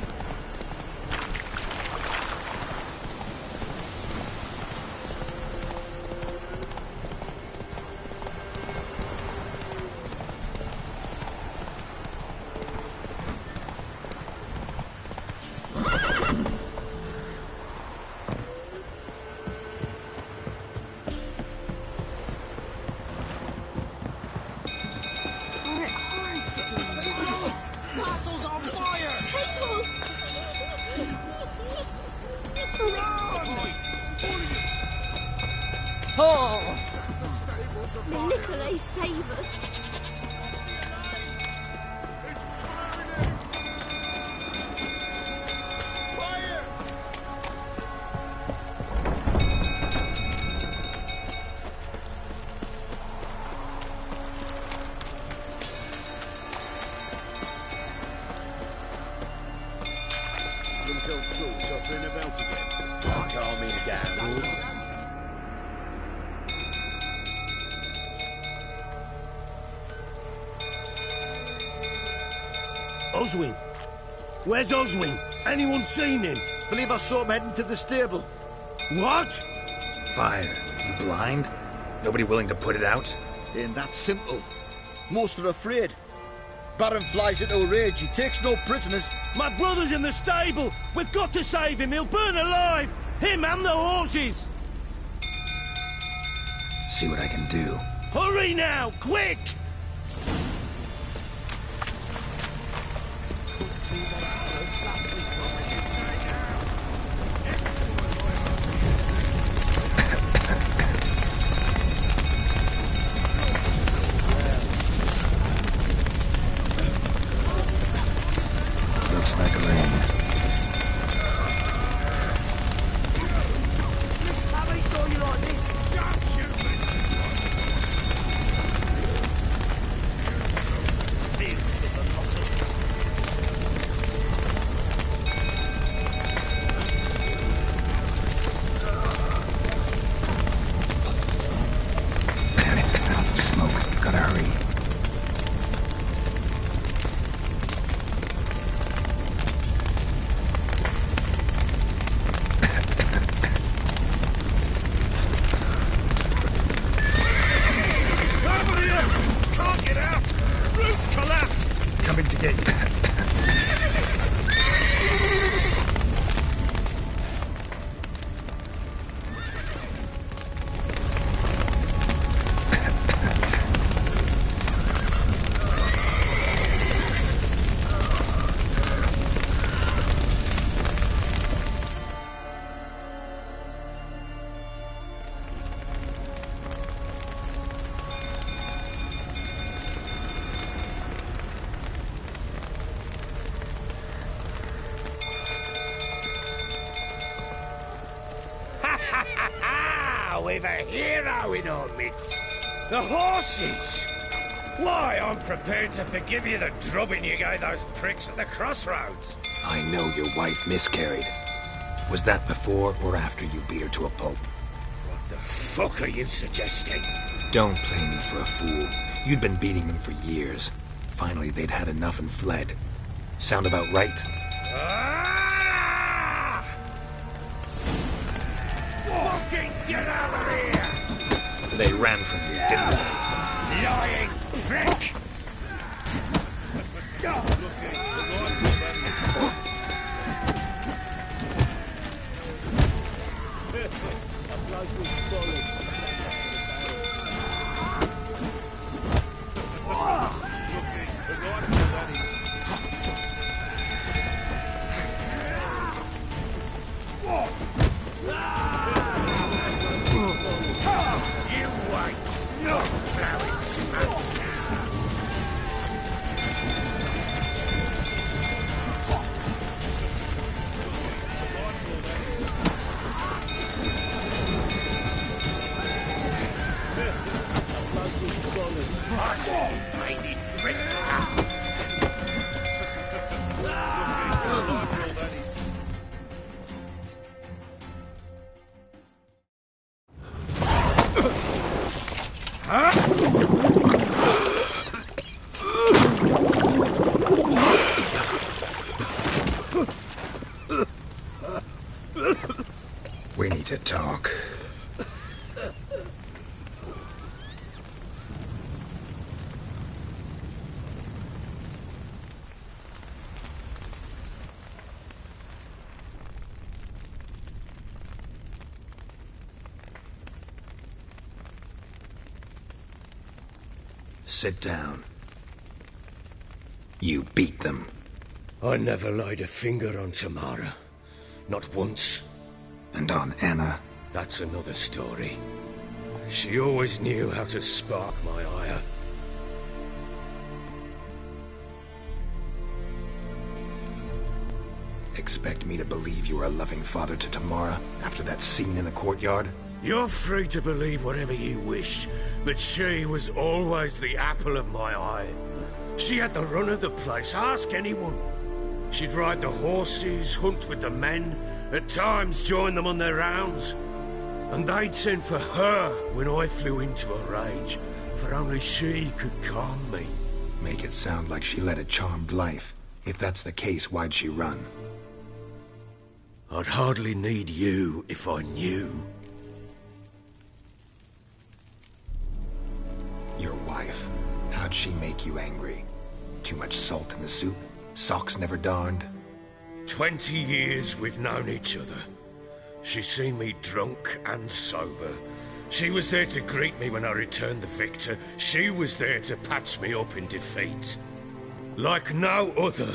Oh! The little ace save us. Oswin? Where's Oswin? Anyone seen him? Believe I saw him heading to the stable. What? Fire. You blind? Nobody willing to put it out? Ain't that simple. Most are afraid. Baron flies into a rage. He takes no prisoners. My brother's in the stable. We've got to save him. He'll burn alive. Him and the horses. See what I can do. Hurry now, quick! Looks like rain. Have I saw you like this? Don't you, Lots of smoke. Gotta hurry. Over here! Can't get out! Roof's collapsed! Coming to get you. We've a hero in our midst. The horses! Why, I'm prepared to forgive you the drubbing you gave those pricks at the crossroads. I know your wife miscarried. Was that before or after you beat her to a pulp? What the fuck are you suggesting? Don't play me for a fool. You'd been beating them for years. Finally, they'd had enough and fled. Sound about right? Fucking get out of here! They ran from you, didn't they? Lying prick! We need to talk. Sit down. You beat them. I never laid a finger on Tamara. Not once. And on Anna? That's another story. She always knew how to spark my ire. Expect me to believe you were a loving father to Tamara after that scene in the courtyard? You're free to believe whatever you wish, but she was always the apple of my eye. She had the run of the place, ask anyone. She'd ride the horses, hunt with the men, at times join them on their rounds. And they'd send for her when I flew into a rage, for only she could calm me. Make it sound like she led a charmed life. If that's the case, why'd she run? I'd hardly need you if I knew. Your wife. How'd she make you angry? Too much salt in the soup? Socks never darned? 20 years we've known each other. She's seen me drunk and sober. She was there to greet me when I returned the victor. She was there to patch me up in defeat. Like no other,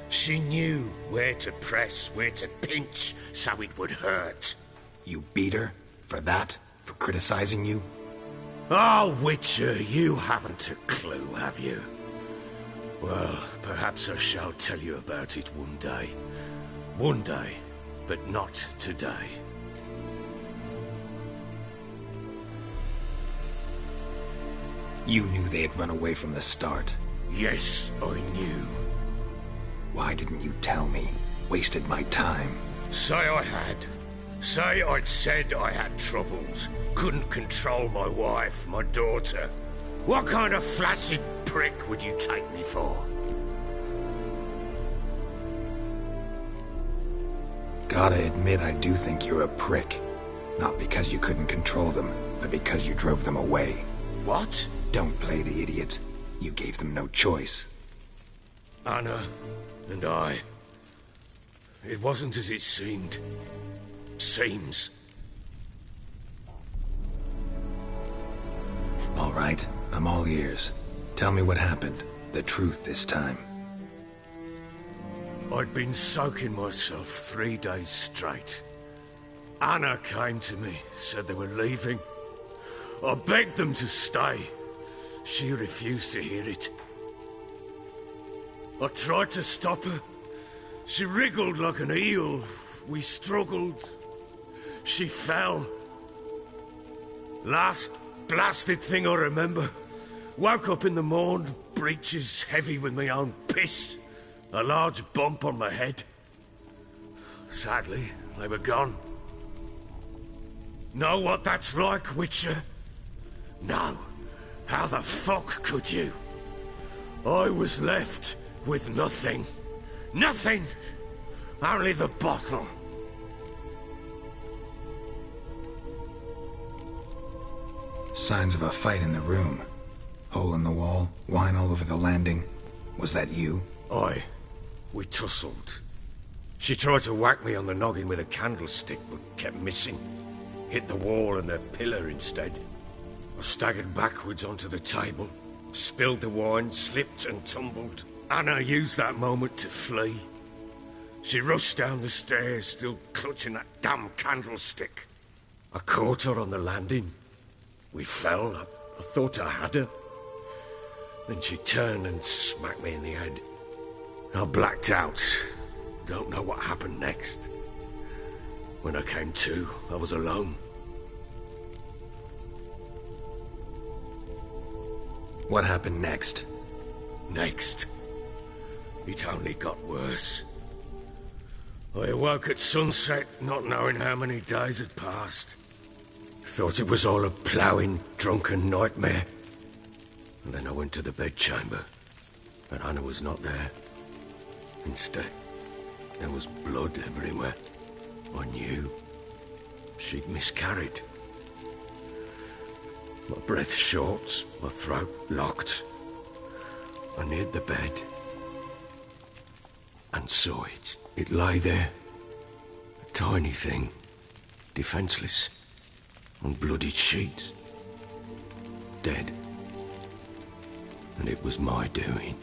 she knew where to press, where to pinch, so it would hurt. You beat her? For that? For criticizing you? Oh, Witcher, you haven't a clue, have you? Well, perhaps I shall tell you about it one day. One day, but not today. You knew they had run away from the start. Yes, I knew. Why didn't you tell me? Wasted my time. Say I had. Say I'd said I had troubles. Couldn't control my wife, my daughter. What kind of flaccid prick would you take me for? Gotta admit, I do think you're a prick. Not because you couldn't control them, but because you drove them away. What? Don't play the idiot. You gave them no choice. Anna and I... It wasn't as it seemed. Seems. All right, I'm all ears. Tell me what happened. The truth this time. I'd been soaking myself 3 days straight. Anna came to me, said they were leaving. I begged them to stay. She refused to hear it. I tried to stop her. She wriggled like an eel. We struggled. She fell. Last blasted thing I remember. Woke up in the morn, breeches heavy with my own piss. A large bump on my head. Sadly, they were gone. Know what that's like, Witcher? No. How the fuck could you? I was left with nothing. Nothing! Only the bottle. Signs of a fight in the room. Hole in the wall, wine all over the landing. Was that you? Aye. We tussled. She tried to whack me on the noggin with a candlestick, but kept missing. Hit the wall and a pillar instead. I staggered backwards onto the table, spilled the wine, slipped and tumbled. Anna used that moment to flee. She rushed down the stairs, still clutching that damn candlestick. I caught her on the landing. We fell. I thought I had her. Then she turned and smacked me in the head. I blacked out. Don't know what happened next. When I came to, I was alone. What happened next? Next? It only got worse. I awoke at sunset, not knowing how many days had passed. Thought it was all a ploughing, drunken nightmare. And then I went to the bedchamber, but Anna was not there. Instead, there was blood everywhere. I knew. She'd miscarried. My breath short, my throat locked. I neared the bed and saw it. It lay there, a tiny thing, defenseless, on bloodied sheets, dead. And it was my doing.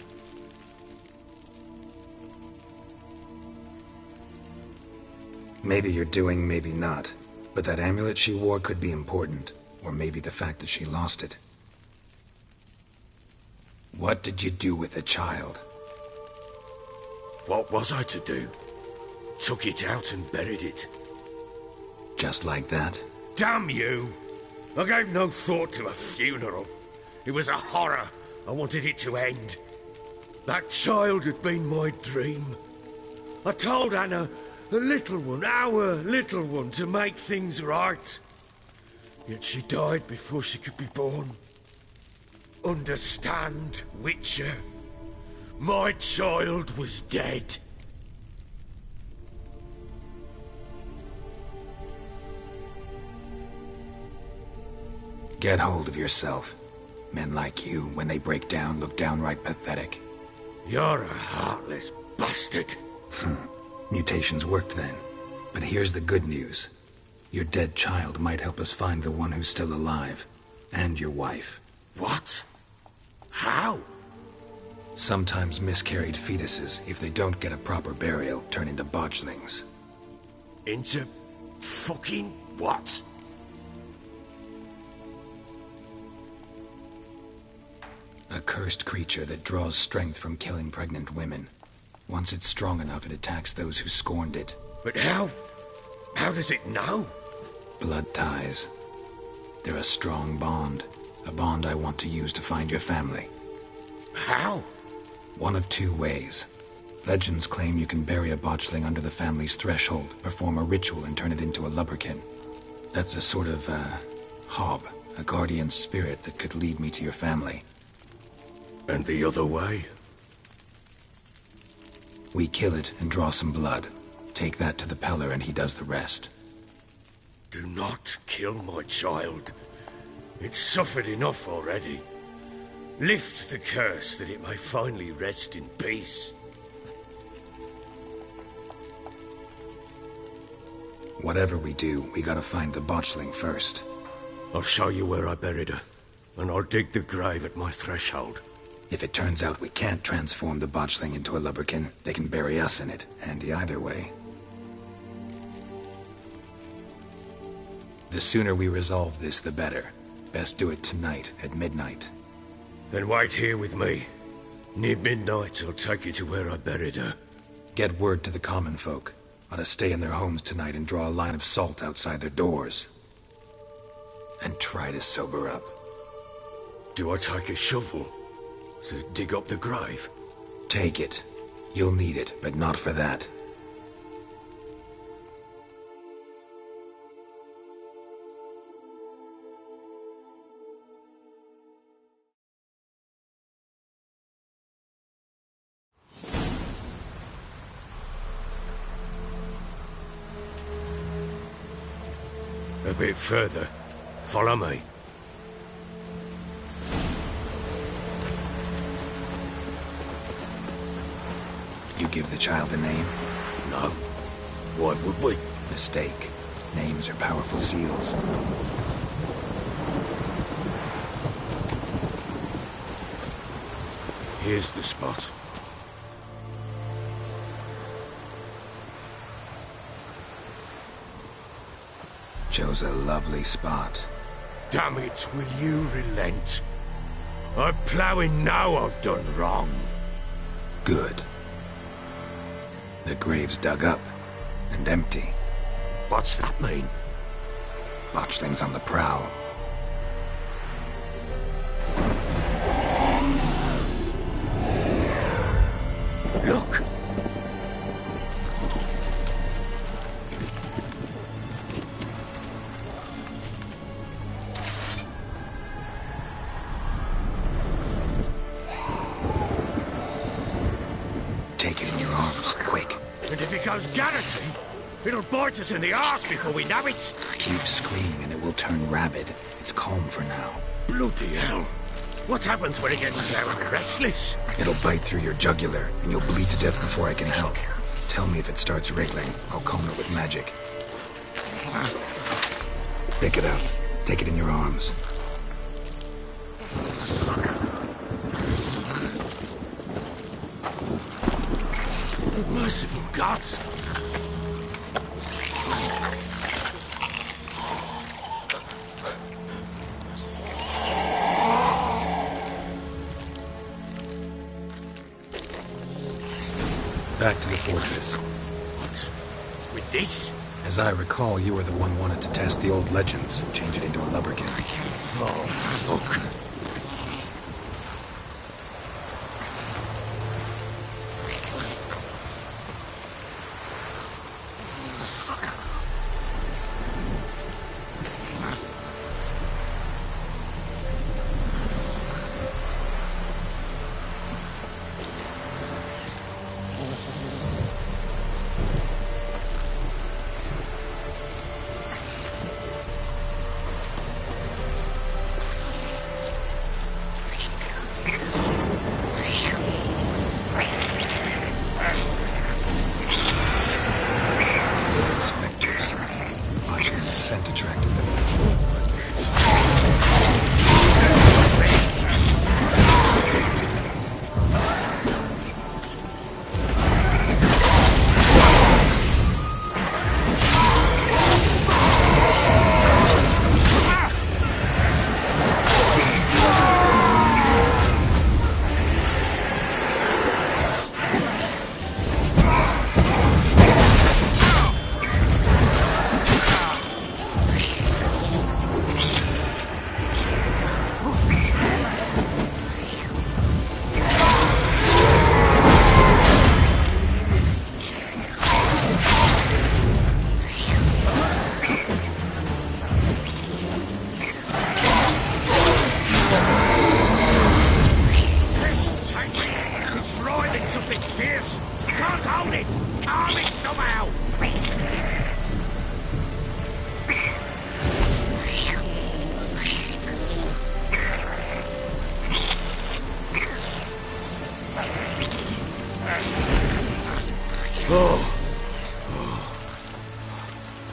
Maybe you're doing, maybe not. But that amulet she wore could be important. Or maybe the fact that she lost it. What did you do with the child? What was I to do? Took it out and buried it. Just like that? Damn you! I gave no thought to a funeral. It was a horror. I wanted it to end. That child had been my dream. I told Anna, the little one, our little one, to make things right. Yet she died before she could be born. Understand, Witcher? My child was dead. Get hold of yourself. Men like you, when they break down, look downright pathetic. You're a heartless bastard. Mutations worked then. But here's the good news. Your dead child might help us find the one who's still alive. And your wife. What? How? Sometimes miscarried fetuses, if they don't get a proper burial, turn into botchlings. Into fucking what? A cursed creature that draws strength from killing pregnant women. Once it's strong enough, it attacks those who scorned it. But how? How does it know? Blood ties. They're a strong bond. A bond I want to use to find your family. How? One of two ways. Legends claim you can bury a botchling under the family's threshold, perform a ritual, and turn it into a lubberkin. That's a sort of, hob, a guardian spirit that could lead me to your family. And the other way? We kill it and draw some blood. Take that to the Peller and he does the rest. Do not kill my child. It's suffered enough already. Lift the curse that it may finally rest in peace. Whatever we do, we gotta find the botchling first. I'll show you where I buried her, and I'll dig the grave at my threshold. If it turns out we can't transform the botchling into a lubberkin, they can bury us in it. Handy either way. The sooner we resolve this, the better. Best do it tonight, at midnight. Then wait here with me. Near midnight, I'll take you to where I buried her. Get word to the common folk. Ought to stay in their homes tonight and draw a line of salt outside their doors. And try to sober up. Do I take a shovel to dig up the grave? Take it. You'll need it, but not for that. A bit further. Follow me. You give the child a name? No. Why would we? Mistake. Names are powerful seals. Here's the spot. Chose a lovely spot. Damn it, will you relent? I'm ploughing now I've done wrong. Good. The grave's dug up and empty. What's that mean? Botchling's on the prowl. Look! Take it in your arms, quick. And if it goes garroting, it'll bite us in the arse before we know it. Keep screaming and it will turn rabid. It's calm for now. Bloody hell. What happens when it gets very restless? It'll bite through your jugular and you'll bleed to death before I can help. Tell me if it starts wriggling. I'll calm it with magic. Pick it up. Take it in your arms. Merciful gods! back to the fortress. What? With this? As I recall, you were the one wanted to test the old legends and change it into a lubberkin. Oh, fuck. Scent attracted them. Something fierce! You can't hold it! Calm it somehow!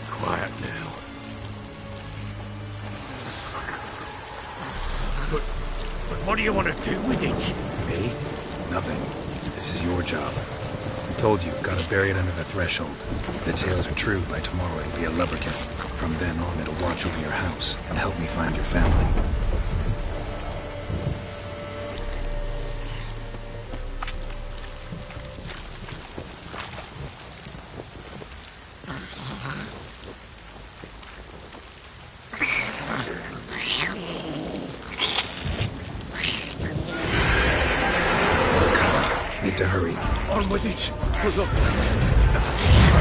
Quiet now. But what do you want to do with it? Me? Nothing. This is your job. Told you, gotta bury it under the threshold. If the tales are true, by tomorrow it'll be a lubberkin. From then on, it'll watch over your house and help me find your family. Need to hurry. On with it! For the develops.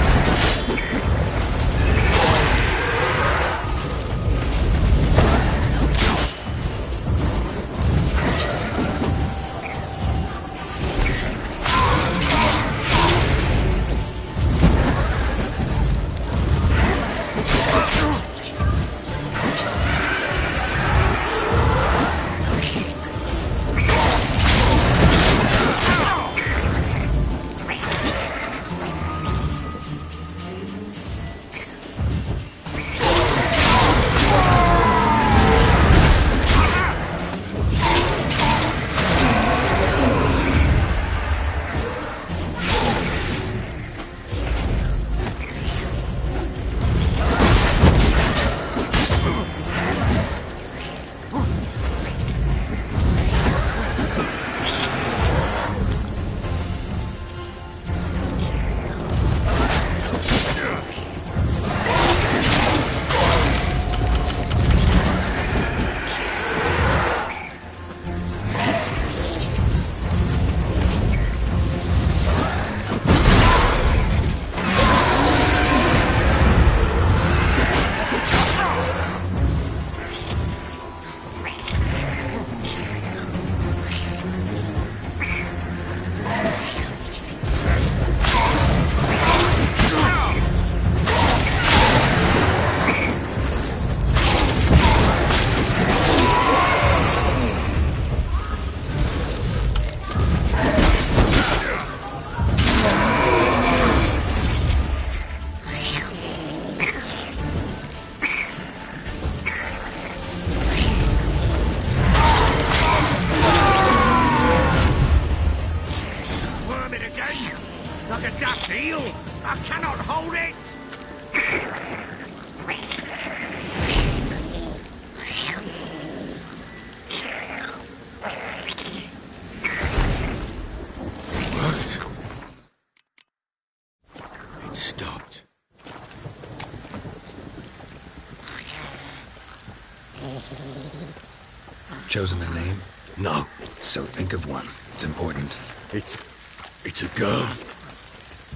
Chosen a name? No. So think of one. It's important. It's a girl.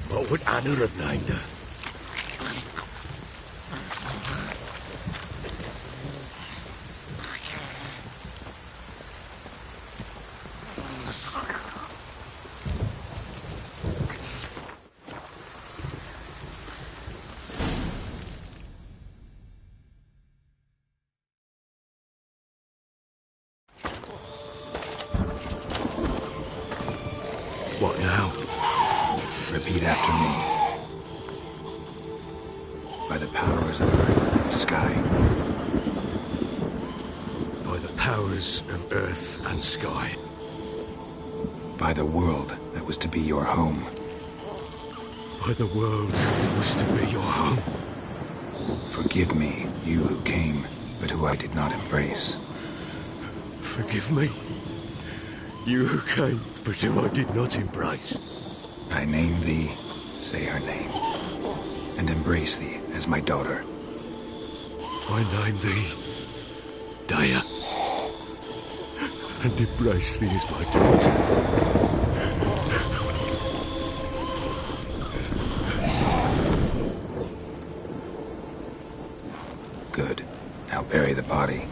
What would Anna have named her? What now? Repeat after me. By the powers of earth and sky. By the powers of earth and sky. By the world that was to be your home. By the world that was to be your home. Forgive me, you who came, but who I did not embrace. Forgive me, you who came, but who I did not embrace. I name thee, say her name, and embrace thee as my daughter. I name thee, Daya, and embrace thee as my daughter. Good. Now bury the body.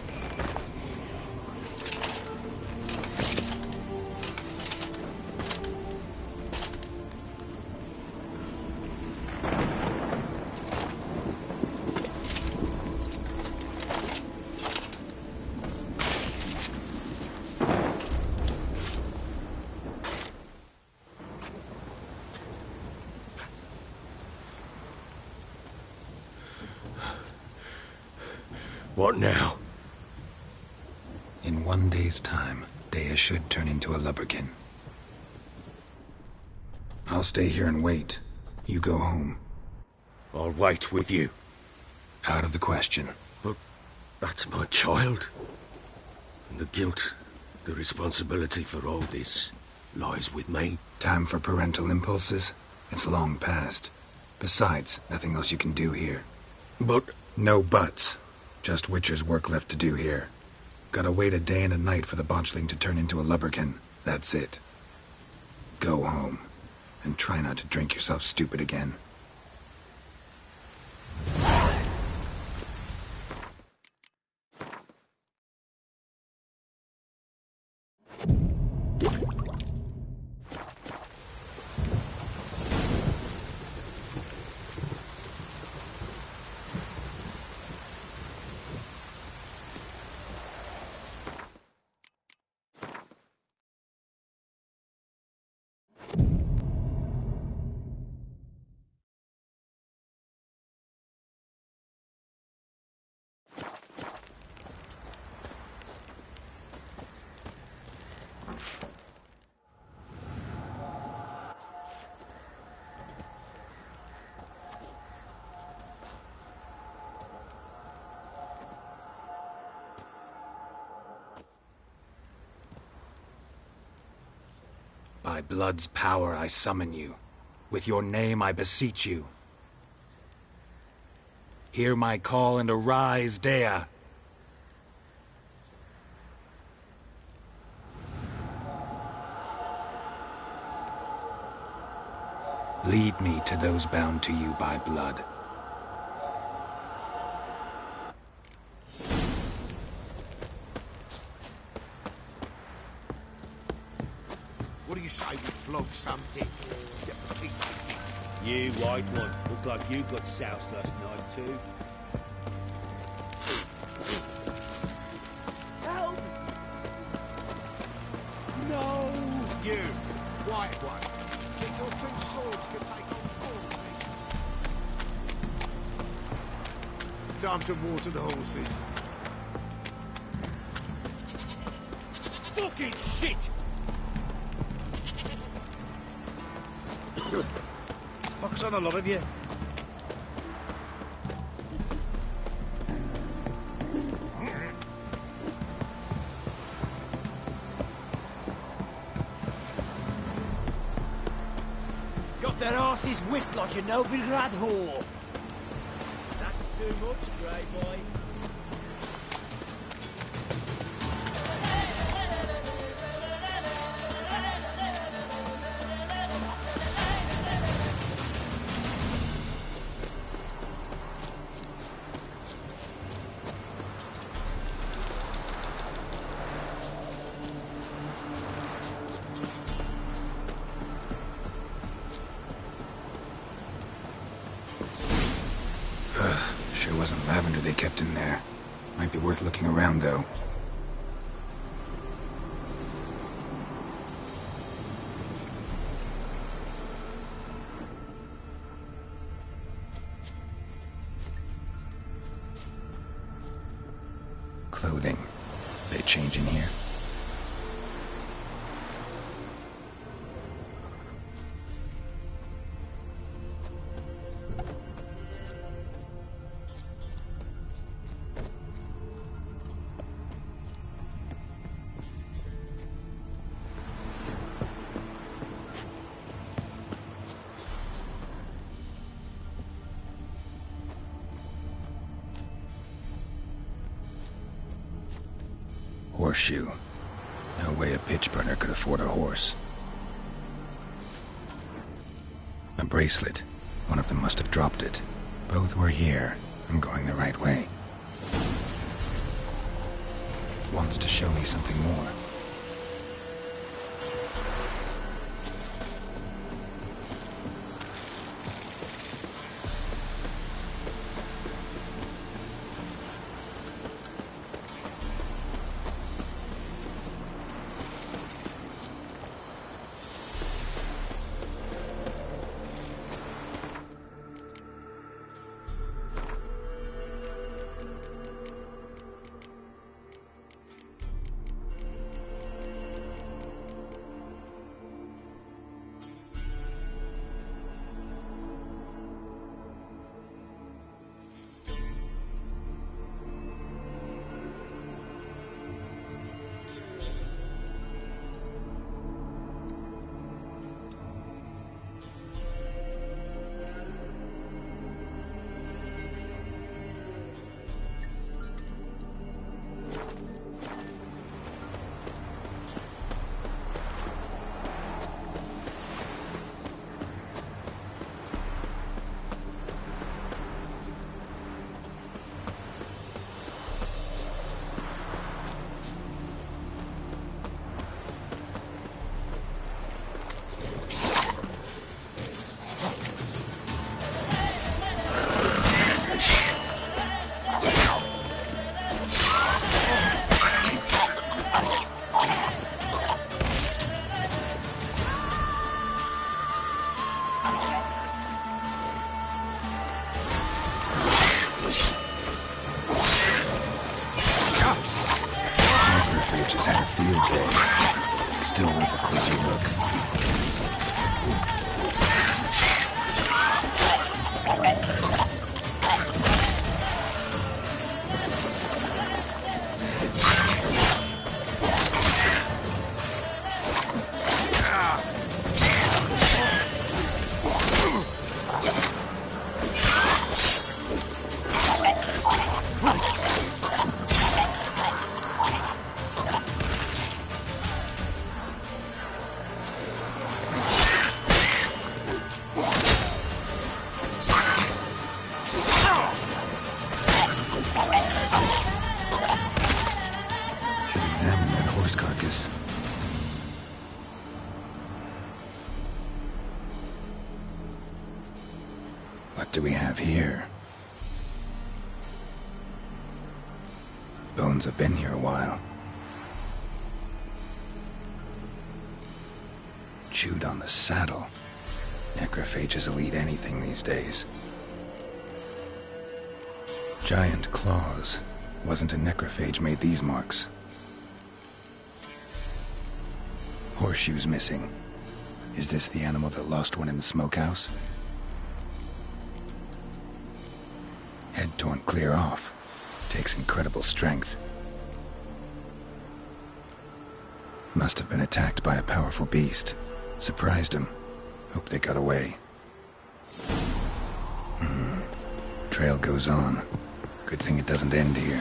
What now? In 1 day's time, Dea should turn into a lubberkin. I'll stay here and wait. You go home. I'll wait with you. Out of the question. But that's my child. And the guilt, the responsibility for all this lies with me. Time for parental impulses? It's long past. Besides, nothing else you can do here. But... No buts. Just Witcher's work left to do here. Gotta wait a day and a night for the botchling to turn into a lubberkin. That's it. Go home. And try not to drink yourself stupid again. By blood's power I summon you. With your name I beseech you. Hear my call and arise, Dea. Lead me to those bound to you by blood. What do you say we flog some dick? Get for Pete's sake. You white one, look like you got soused last night too. Help! No! You, white one. Think your two swords can take on 40. Time to water the horses. Fucking shit! Pox on a lot of you. Got their asses whipped like a Novigrad whore. That's too much, grey boy. provender they kept in there. Might be worth looking around, though. Clothing. They change in here? Horseshoe. No way a pitch burner could afford a horse. A bracelet. One of them must have dropped it. Both were here. I'm going the right way. Wants to show me something more. Still worth a closer look. What do we have here? Bones have been here a while. Chewed on the saddle. Necrophages will eat anything these days. Giant claws. Wasn't a necrophage made these marks. Horseshoes missing. Is this the animal that lost one in the smokehouse? Head torn clear off. Takes incredible strength. Must have been attacked by a powerful beast. Surprised him. Hope they got away. Trail goes on. Good thing it doesn't end here.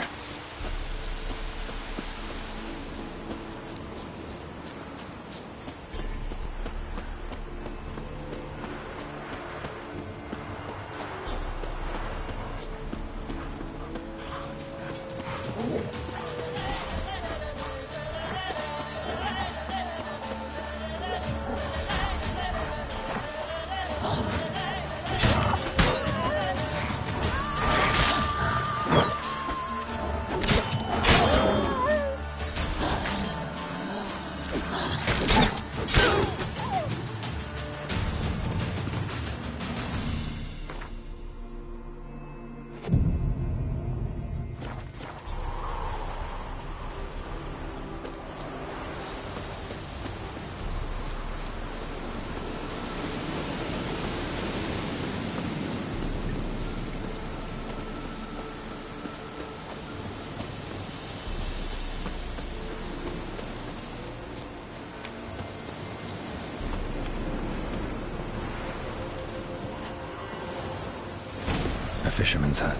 fisherman's hut.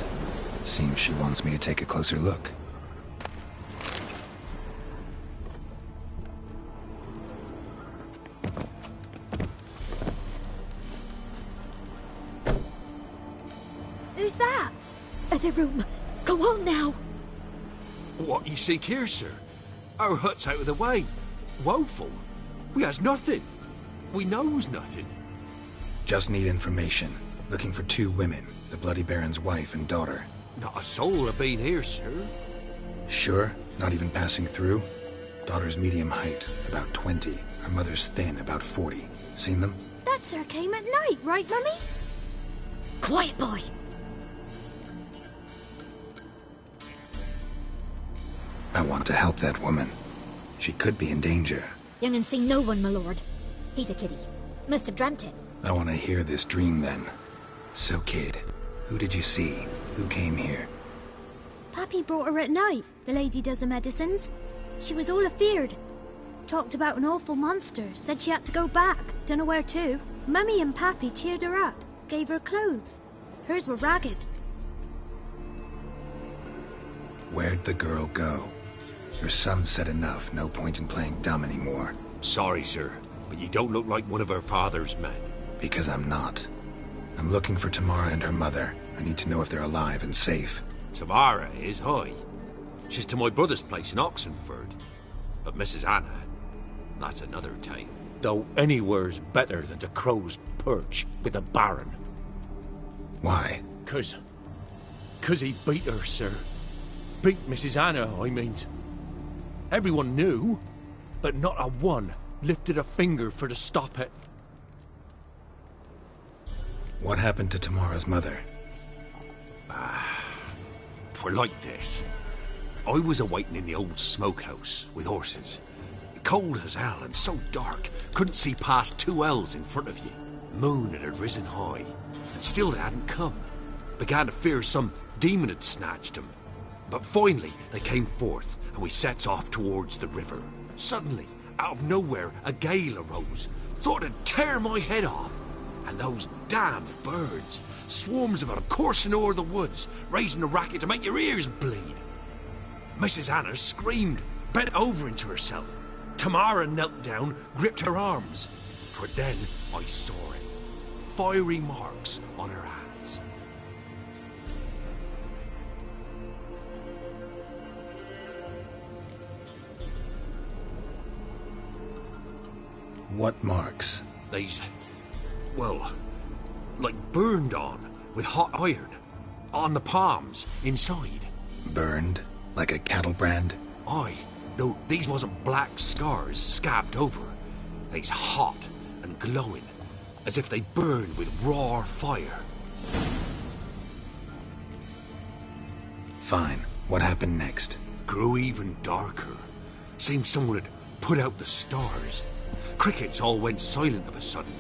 Seems she wants me to take a closer look. Who's that? The room. Go on now. What you seek here, sir? Our hut's out of the way. Woeful. We has nothing. We knows nothing. Just need information. Looking for 2 women, the Bloody Baron's wife and daughter. Not a soul have been here, sir. Sure? Not even passing through? Daughter's medium height, about 20. Her mother's thin, about 40. Seen them? That sir came at night, right, Mummy? Quiet, boy. I want to help that woman. She could be in danger. Young and seen no one, my lord. He's a kiddie. Must have dreamt it. I want to hear this dream then. So, kid, who did you see? Who came here? Pappy brought her at night, the lady does the medicines. She was all afeared. Talked about an awful monster, said she had to go back, dunno where to. Mummy and Pappy cheered her up, gave her clothes. Hers were ragged. Where'd the girl go? Your son said enough, no point in playing dumb anymore. Sorry, sir, but you don't look like one of her father's men. Because I'm not. I'm looking for Tamara and her mother. I need to know if they're alive and safe. Tamara is, hi. She's to my brother's place in Oxenford. But Mrs. Anna, that's another tale. Though anywhere's better than the Crow's Perch with a Baron. Why? 'Cause he beat her, sir. Beat Mrs. Anna, I means. Everyone knew, but not a one lifted a finger for to stop it. What happened to Tamara's mother? Twere like this. I was awaiting in the old smokehouse with horses. Cold as hell and so dark, couldn't see past 2 ells in front of you. Moon had risen high, and still they hadn't come. Began to fear some demon had snatched them. But finally they came forth, and we sets off towards the river. Suddenly, out of nowhere, a gale arose. Thought it'd tear my head off. And those damned birds, swarms of them coursing o'er the woods, raising a racket to make your ears bleed. Mrs. Anna screamed, bent over into herself. Tamara knelt down, gripped her arms. For then I saw it. Fiery marks on her hands. What marks? These, well, like burned on with hot iron. On the palms, inside. Burned? Like a cattle brand? Aye, though these wasn't black scars scabbed over. They's hot and glowing, as if they burned with raw fire. Fine. What happened next? Grew even darker. Seemed someone had put out the stars. Crickets all went silent of a sudden,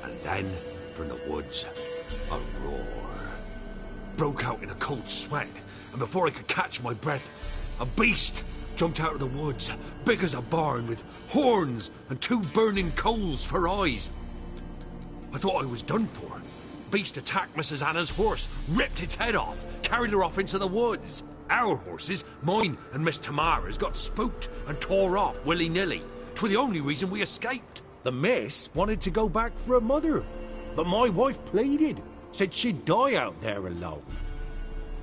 and then, from the woods, a roar. Broke out in a cold sweat, and before I could catch my breath, a beast jumped out of the woods, big as a barn, with horns and 2 burning coals for eyes. I thought I was done for. Beast attacked Mrs. Anna's horse, ripped its head off, carried her off into the woods. Our horses, mine and Miss Tamara's, got spooked and tore off willy-nilly. 'Twere the only reason we escaped. The miss wanted to go back for her mother, but my wife pleaded, said she'd die out there alone.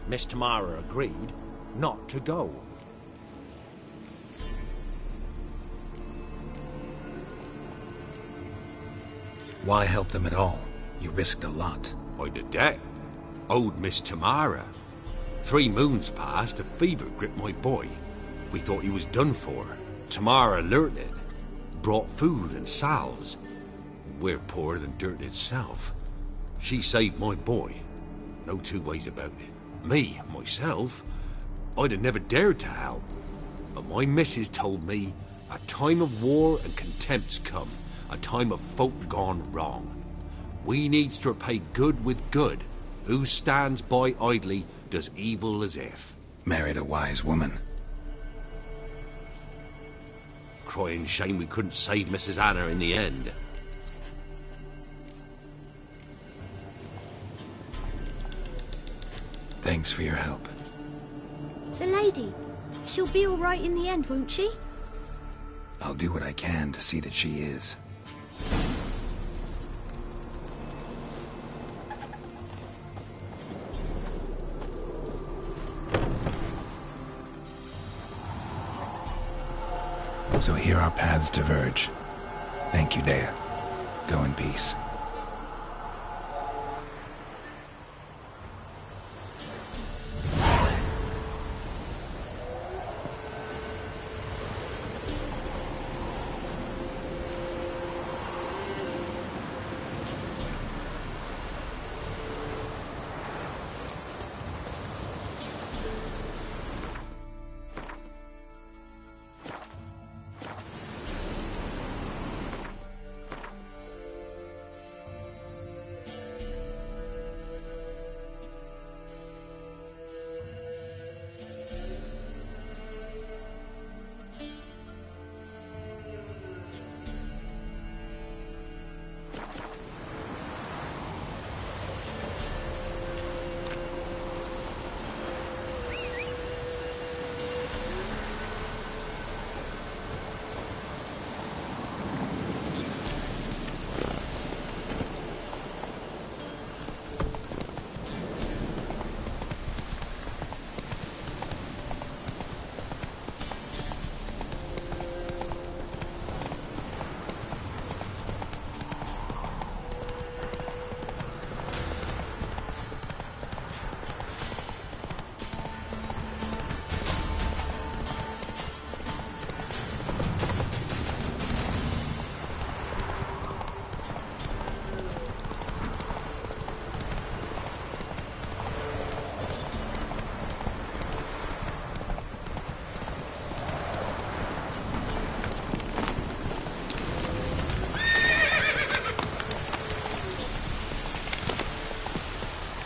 Miss Tamara agreed not to go. Why help them at all? You risked a lot. I'd a debt. Owed Miss Tamara. 3 moons passed, a fever gripped my boy. We thought he was done for. Tamara learnt it. Brought food and salves. We're poorer than dirt itself. She saved my boy. No 2 ways about it. Me, myself, I'd have never dared to help. But my missus told me a time of war and contempt's come. A time of folk gone wrong. We needs to repay good with good. Who stands by idly does evil as if. Married a wise woman. Crying shame we couldn't save Mrs. Anna in the end. Thanks for your help. The lady, she'll be all right in the end, won't she? I'll do what I can to see that she is. So here our paths diverge. Thank you, Dea. Go in peace.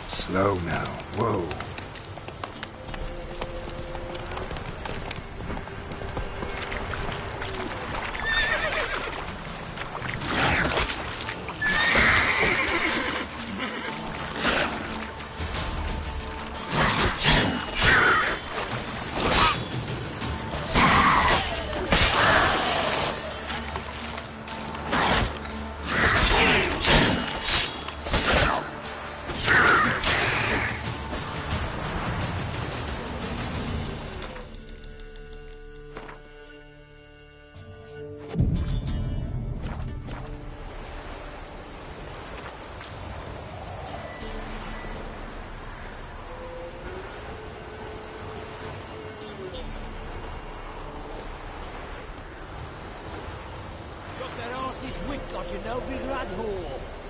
Slow now. Whoa.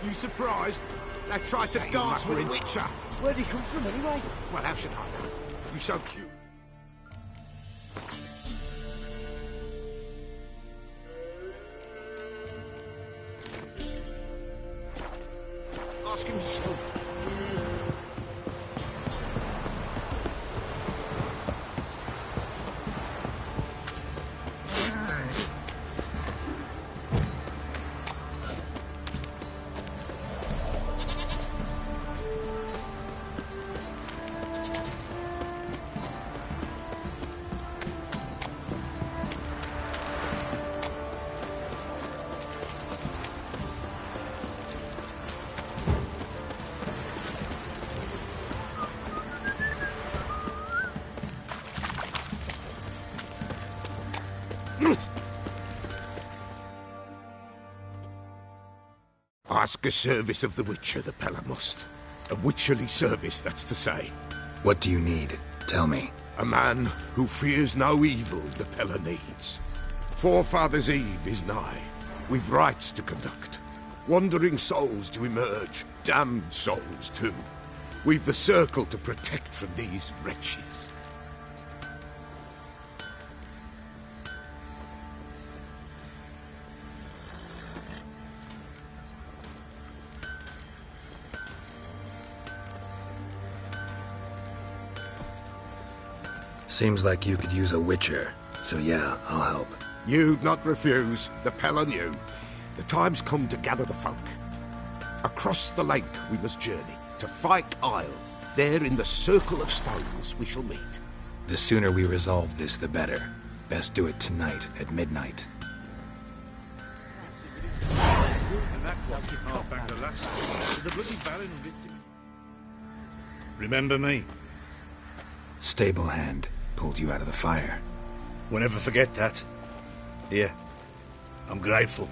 You surprised? They tried to dance with Witcher. Where'd he come from anyway? Well, how should I know? You so cute. Ask him yourself. Ask a service of the Witcher, the Pella must. A witcherly service, that's to say. What do you need? Tell me. A man who fears no evil the Pella needs. Forefathers' Eve is nigh. We've rites to conduct. Wandering souls to emerge. Damned souls, too. We've the circle to protect from these wretches. Seems like you could use a witcher, so yeah, I'll help. You'd not refuse, the Pella knew. The time's come to gather the folk. Across the lake we must journey, to Fyke Isle, There in the circle of stones we shall meet. The sooner we resolve this, the better. Best do it tonight at midnight. Remember me? Stable hand pulled you out of the fire. Won't ever forget that. Here, I'm grateful.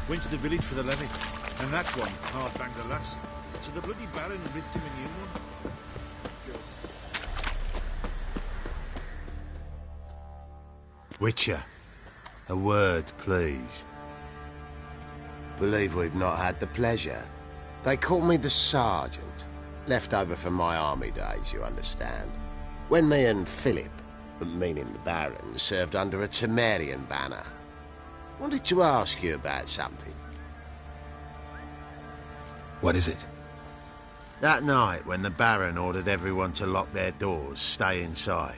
Went to the village for the levy, and that one hard banged the lass. So the bloody Baron ripped him a new one. Witcher, a word, please. Believe we've not had the pleasure. They call me the Sergeant. Left over from my army days, you understand. When me and Philip, meaning the Baron, served under a Temerian banner. Wanted to ask you about something. What is it? That night when the Baron ordered everyone to lock their doors, stay inside.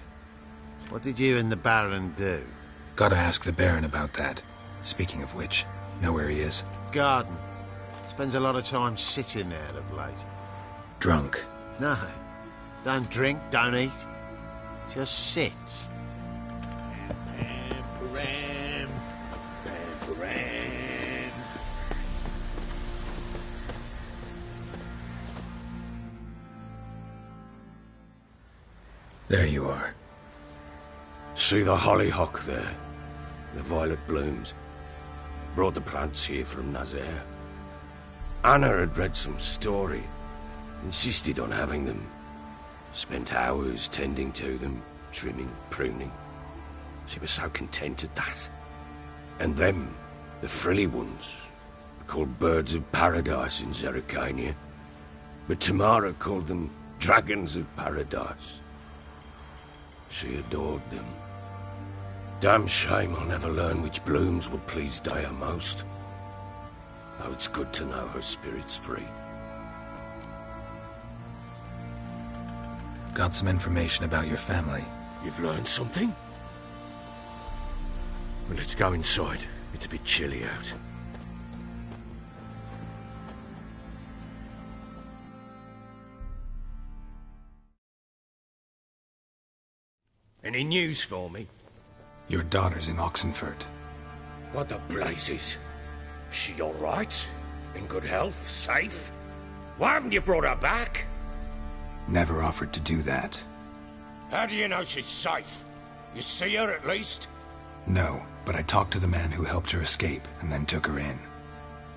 What did you and the Baron do? Gotta ask the Baron about that. Speaking of which, know where he is? Garden. Spends a lot of time sitting there of late. Drunk. No. Don't drink, don't eat. Just sits. There you are. See the hollyhock there? The violet blooms. Brought the plants here from Nazaire. Anna had read some story. Insisted on having them. Spent hours tending to them, trimming, pruning. She was so content at that. And them, the frilly ones, are called birds of paradise in Zerrikania. But Tamara called them dragons of paradise. She adored them. Damn shame I'll never learn which blooms would please Dea most. Though it's good to know her spirit's free. Got some information about your family. You've learned something? Well, let's go inside. It's a bit chilly out. Any news for me? Your daughter's in Oxenfurt. What the blazes? She all right? In good health? Safe? Why haven't you brought her back? Never offered to do that. How do you know she's safe? You see her at least? No, but I talked to the man who helped her escape and then took her in.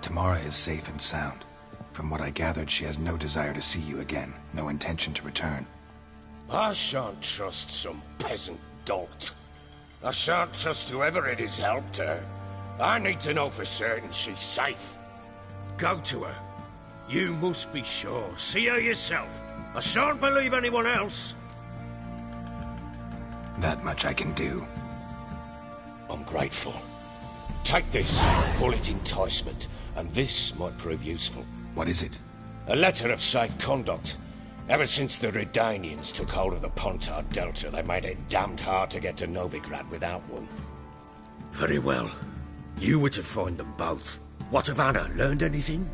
Tamara is safe and sound. From what I gathered, she has no desire to see you again, no intention to return. I shan't trust some peasant dolt. I shan't trust whoever it is helped her. I need to know for certain she's safe. Go to her. You must be sure. See her yourself. I shan't believe anyone else. That much I can do. I'm grateful. Take this. Call it enticement. And this might prove useful. What is it? A letter of safe conduct. Ever since the Redanians took hold of the Pontar Delta, they made it damned hard to get to Novigrad without one. Very well. You were to find them both. What of Anna? Learned anything?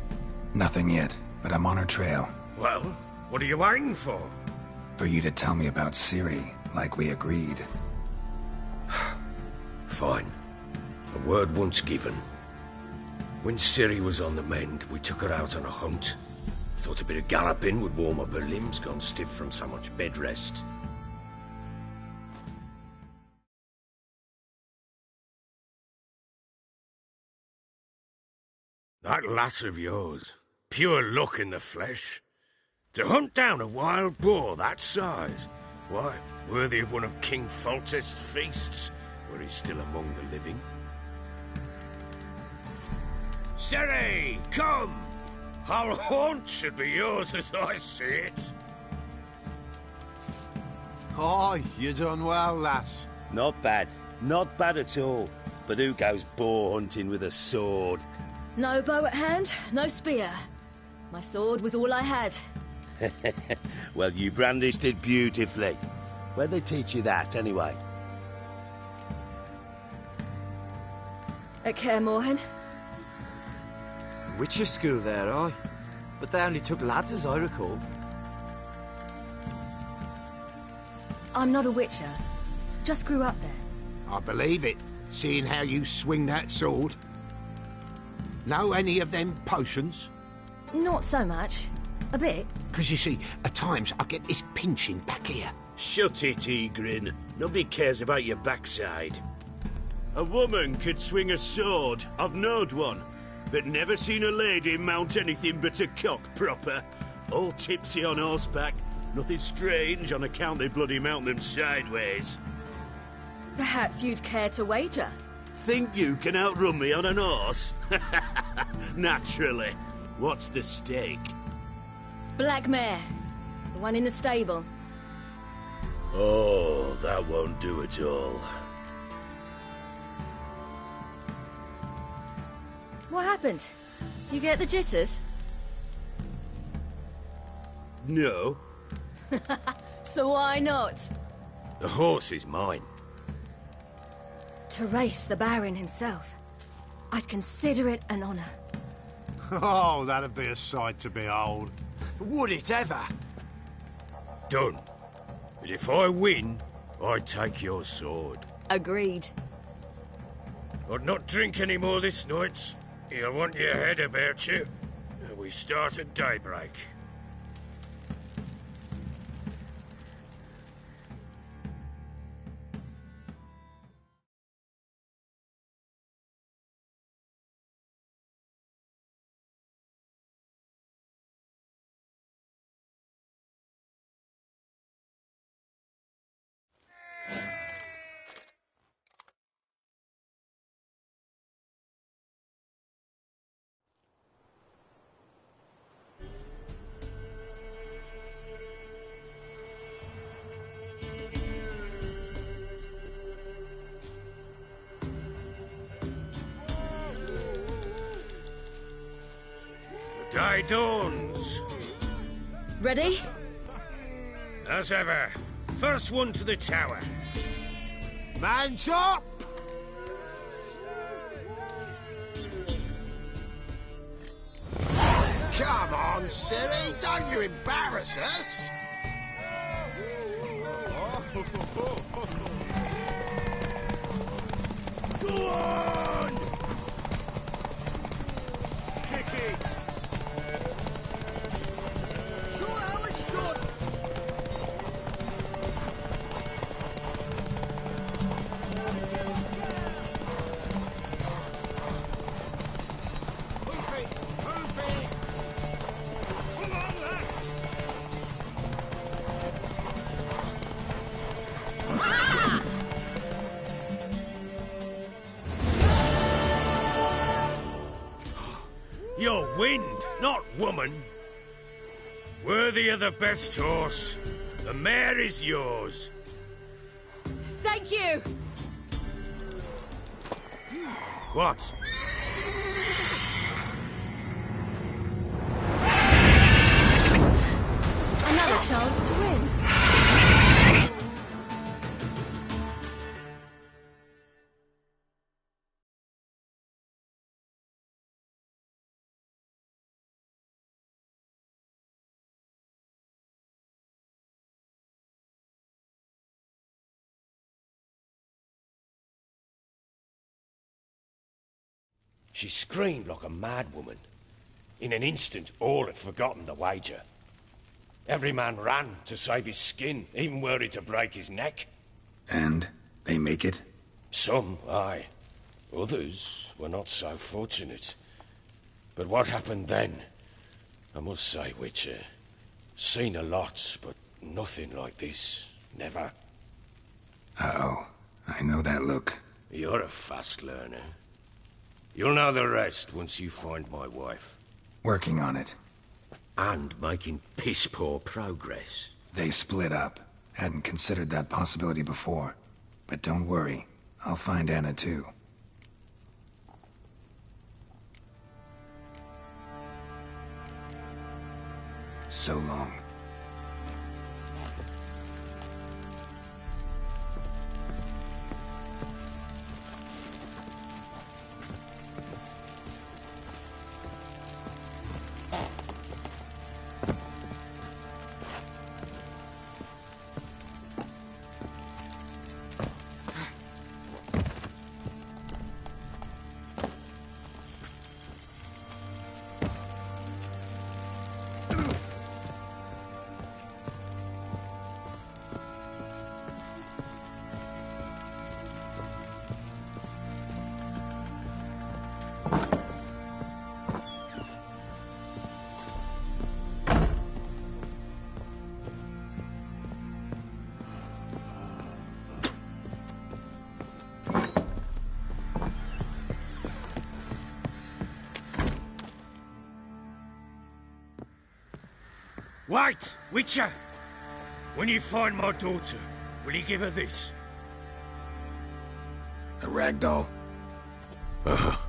Nothing yet, but I'm on her trail. Well, what are you waiting for? For you to tell me about Ciri, like we agreed. Fine. A word once given. When Ciri was on the mend, we took her out on a hunt. Thought a bit of galloping would warm up her limbs, gone stiff from so much bed rest. That lass of yours, pure luck in the flesh. To hunt down a wild boar that size, why, worthy of one of King Foltest's feasts, where he's still among the living. Ciri, come! Our haunt should be yours as I see it. Aye, you done well, lass. Not bad. Not bad at all. But who goes boar hunting with a sword? No bow at hand, no spear. My sword was all I had. Well, you brandished it beautifully. Where'd they teach you that, anyway? At Kaer Morhen. Witcher school there, aye. But they only took lads, as I recall. I'm not a witcher. Just grew up there. I believe it, seeing how you swing that sword. Know any of them potions? Not so much. A bit. Because you see, at times I get this pinching back here. Shut it, Egrin. Nobody cares about your backside. A woman could swing a sword. I've knowed one. But never seen a lady mount anything but a cock proper. All tipsy on horseback. Nothing strange on account they bloody mount them sideways. Perhaps you'd care to wager? Think you can outrun me on an horse? Naturally. What's the stake? Black mare. The one in the stable. Oh, that won't do at all. What happened? You get the jitters? No. So why not? The horse is mine. To race the Baron himself. I'd consider it an honor. Oh, that'd be a sight to behold. Would it ever? Done. But if I win, I take your sword. Agreed. I'd not drink any more this night. You'll want your head about you. We start at daybreak. Day dawns. Ready? As ever. First one to the tower. Man chop! Come on, silly, don't you embarrass us! Go on! Kick it! Show how it's done! Move it! Move it! Come on, lass! Ah! You're wind, not woman. Worthy of the best horse. The mare is yours. Thank you! What? Another chance to win. She screamed like a mad woman. In an instant, all had forgotten the wager. Every man ran to save his skin, even were he to break his neck. And they make it? Some, aye. Others were not so fortunate. But what happened then? I must say, Witcher, seen a lot, but nothing like this. Never. Uh-oh. I know that look. You're a fast learner. You'll know the rest once you find my wife. Working on it. And making piss-poor progress. They split up. Hadn't considered that possibility before. But don't worry. I'll find Anna too. So long. Wait, Witcher! When you find my daughter, will you give her this? A rag doll? Uh-huh.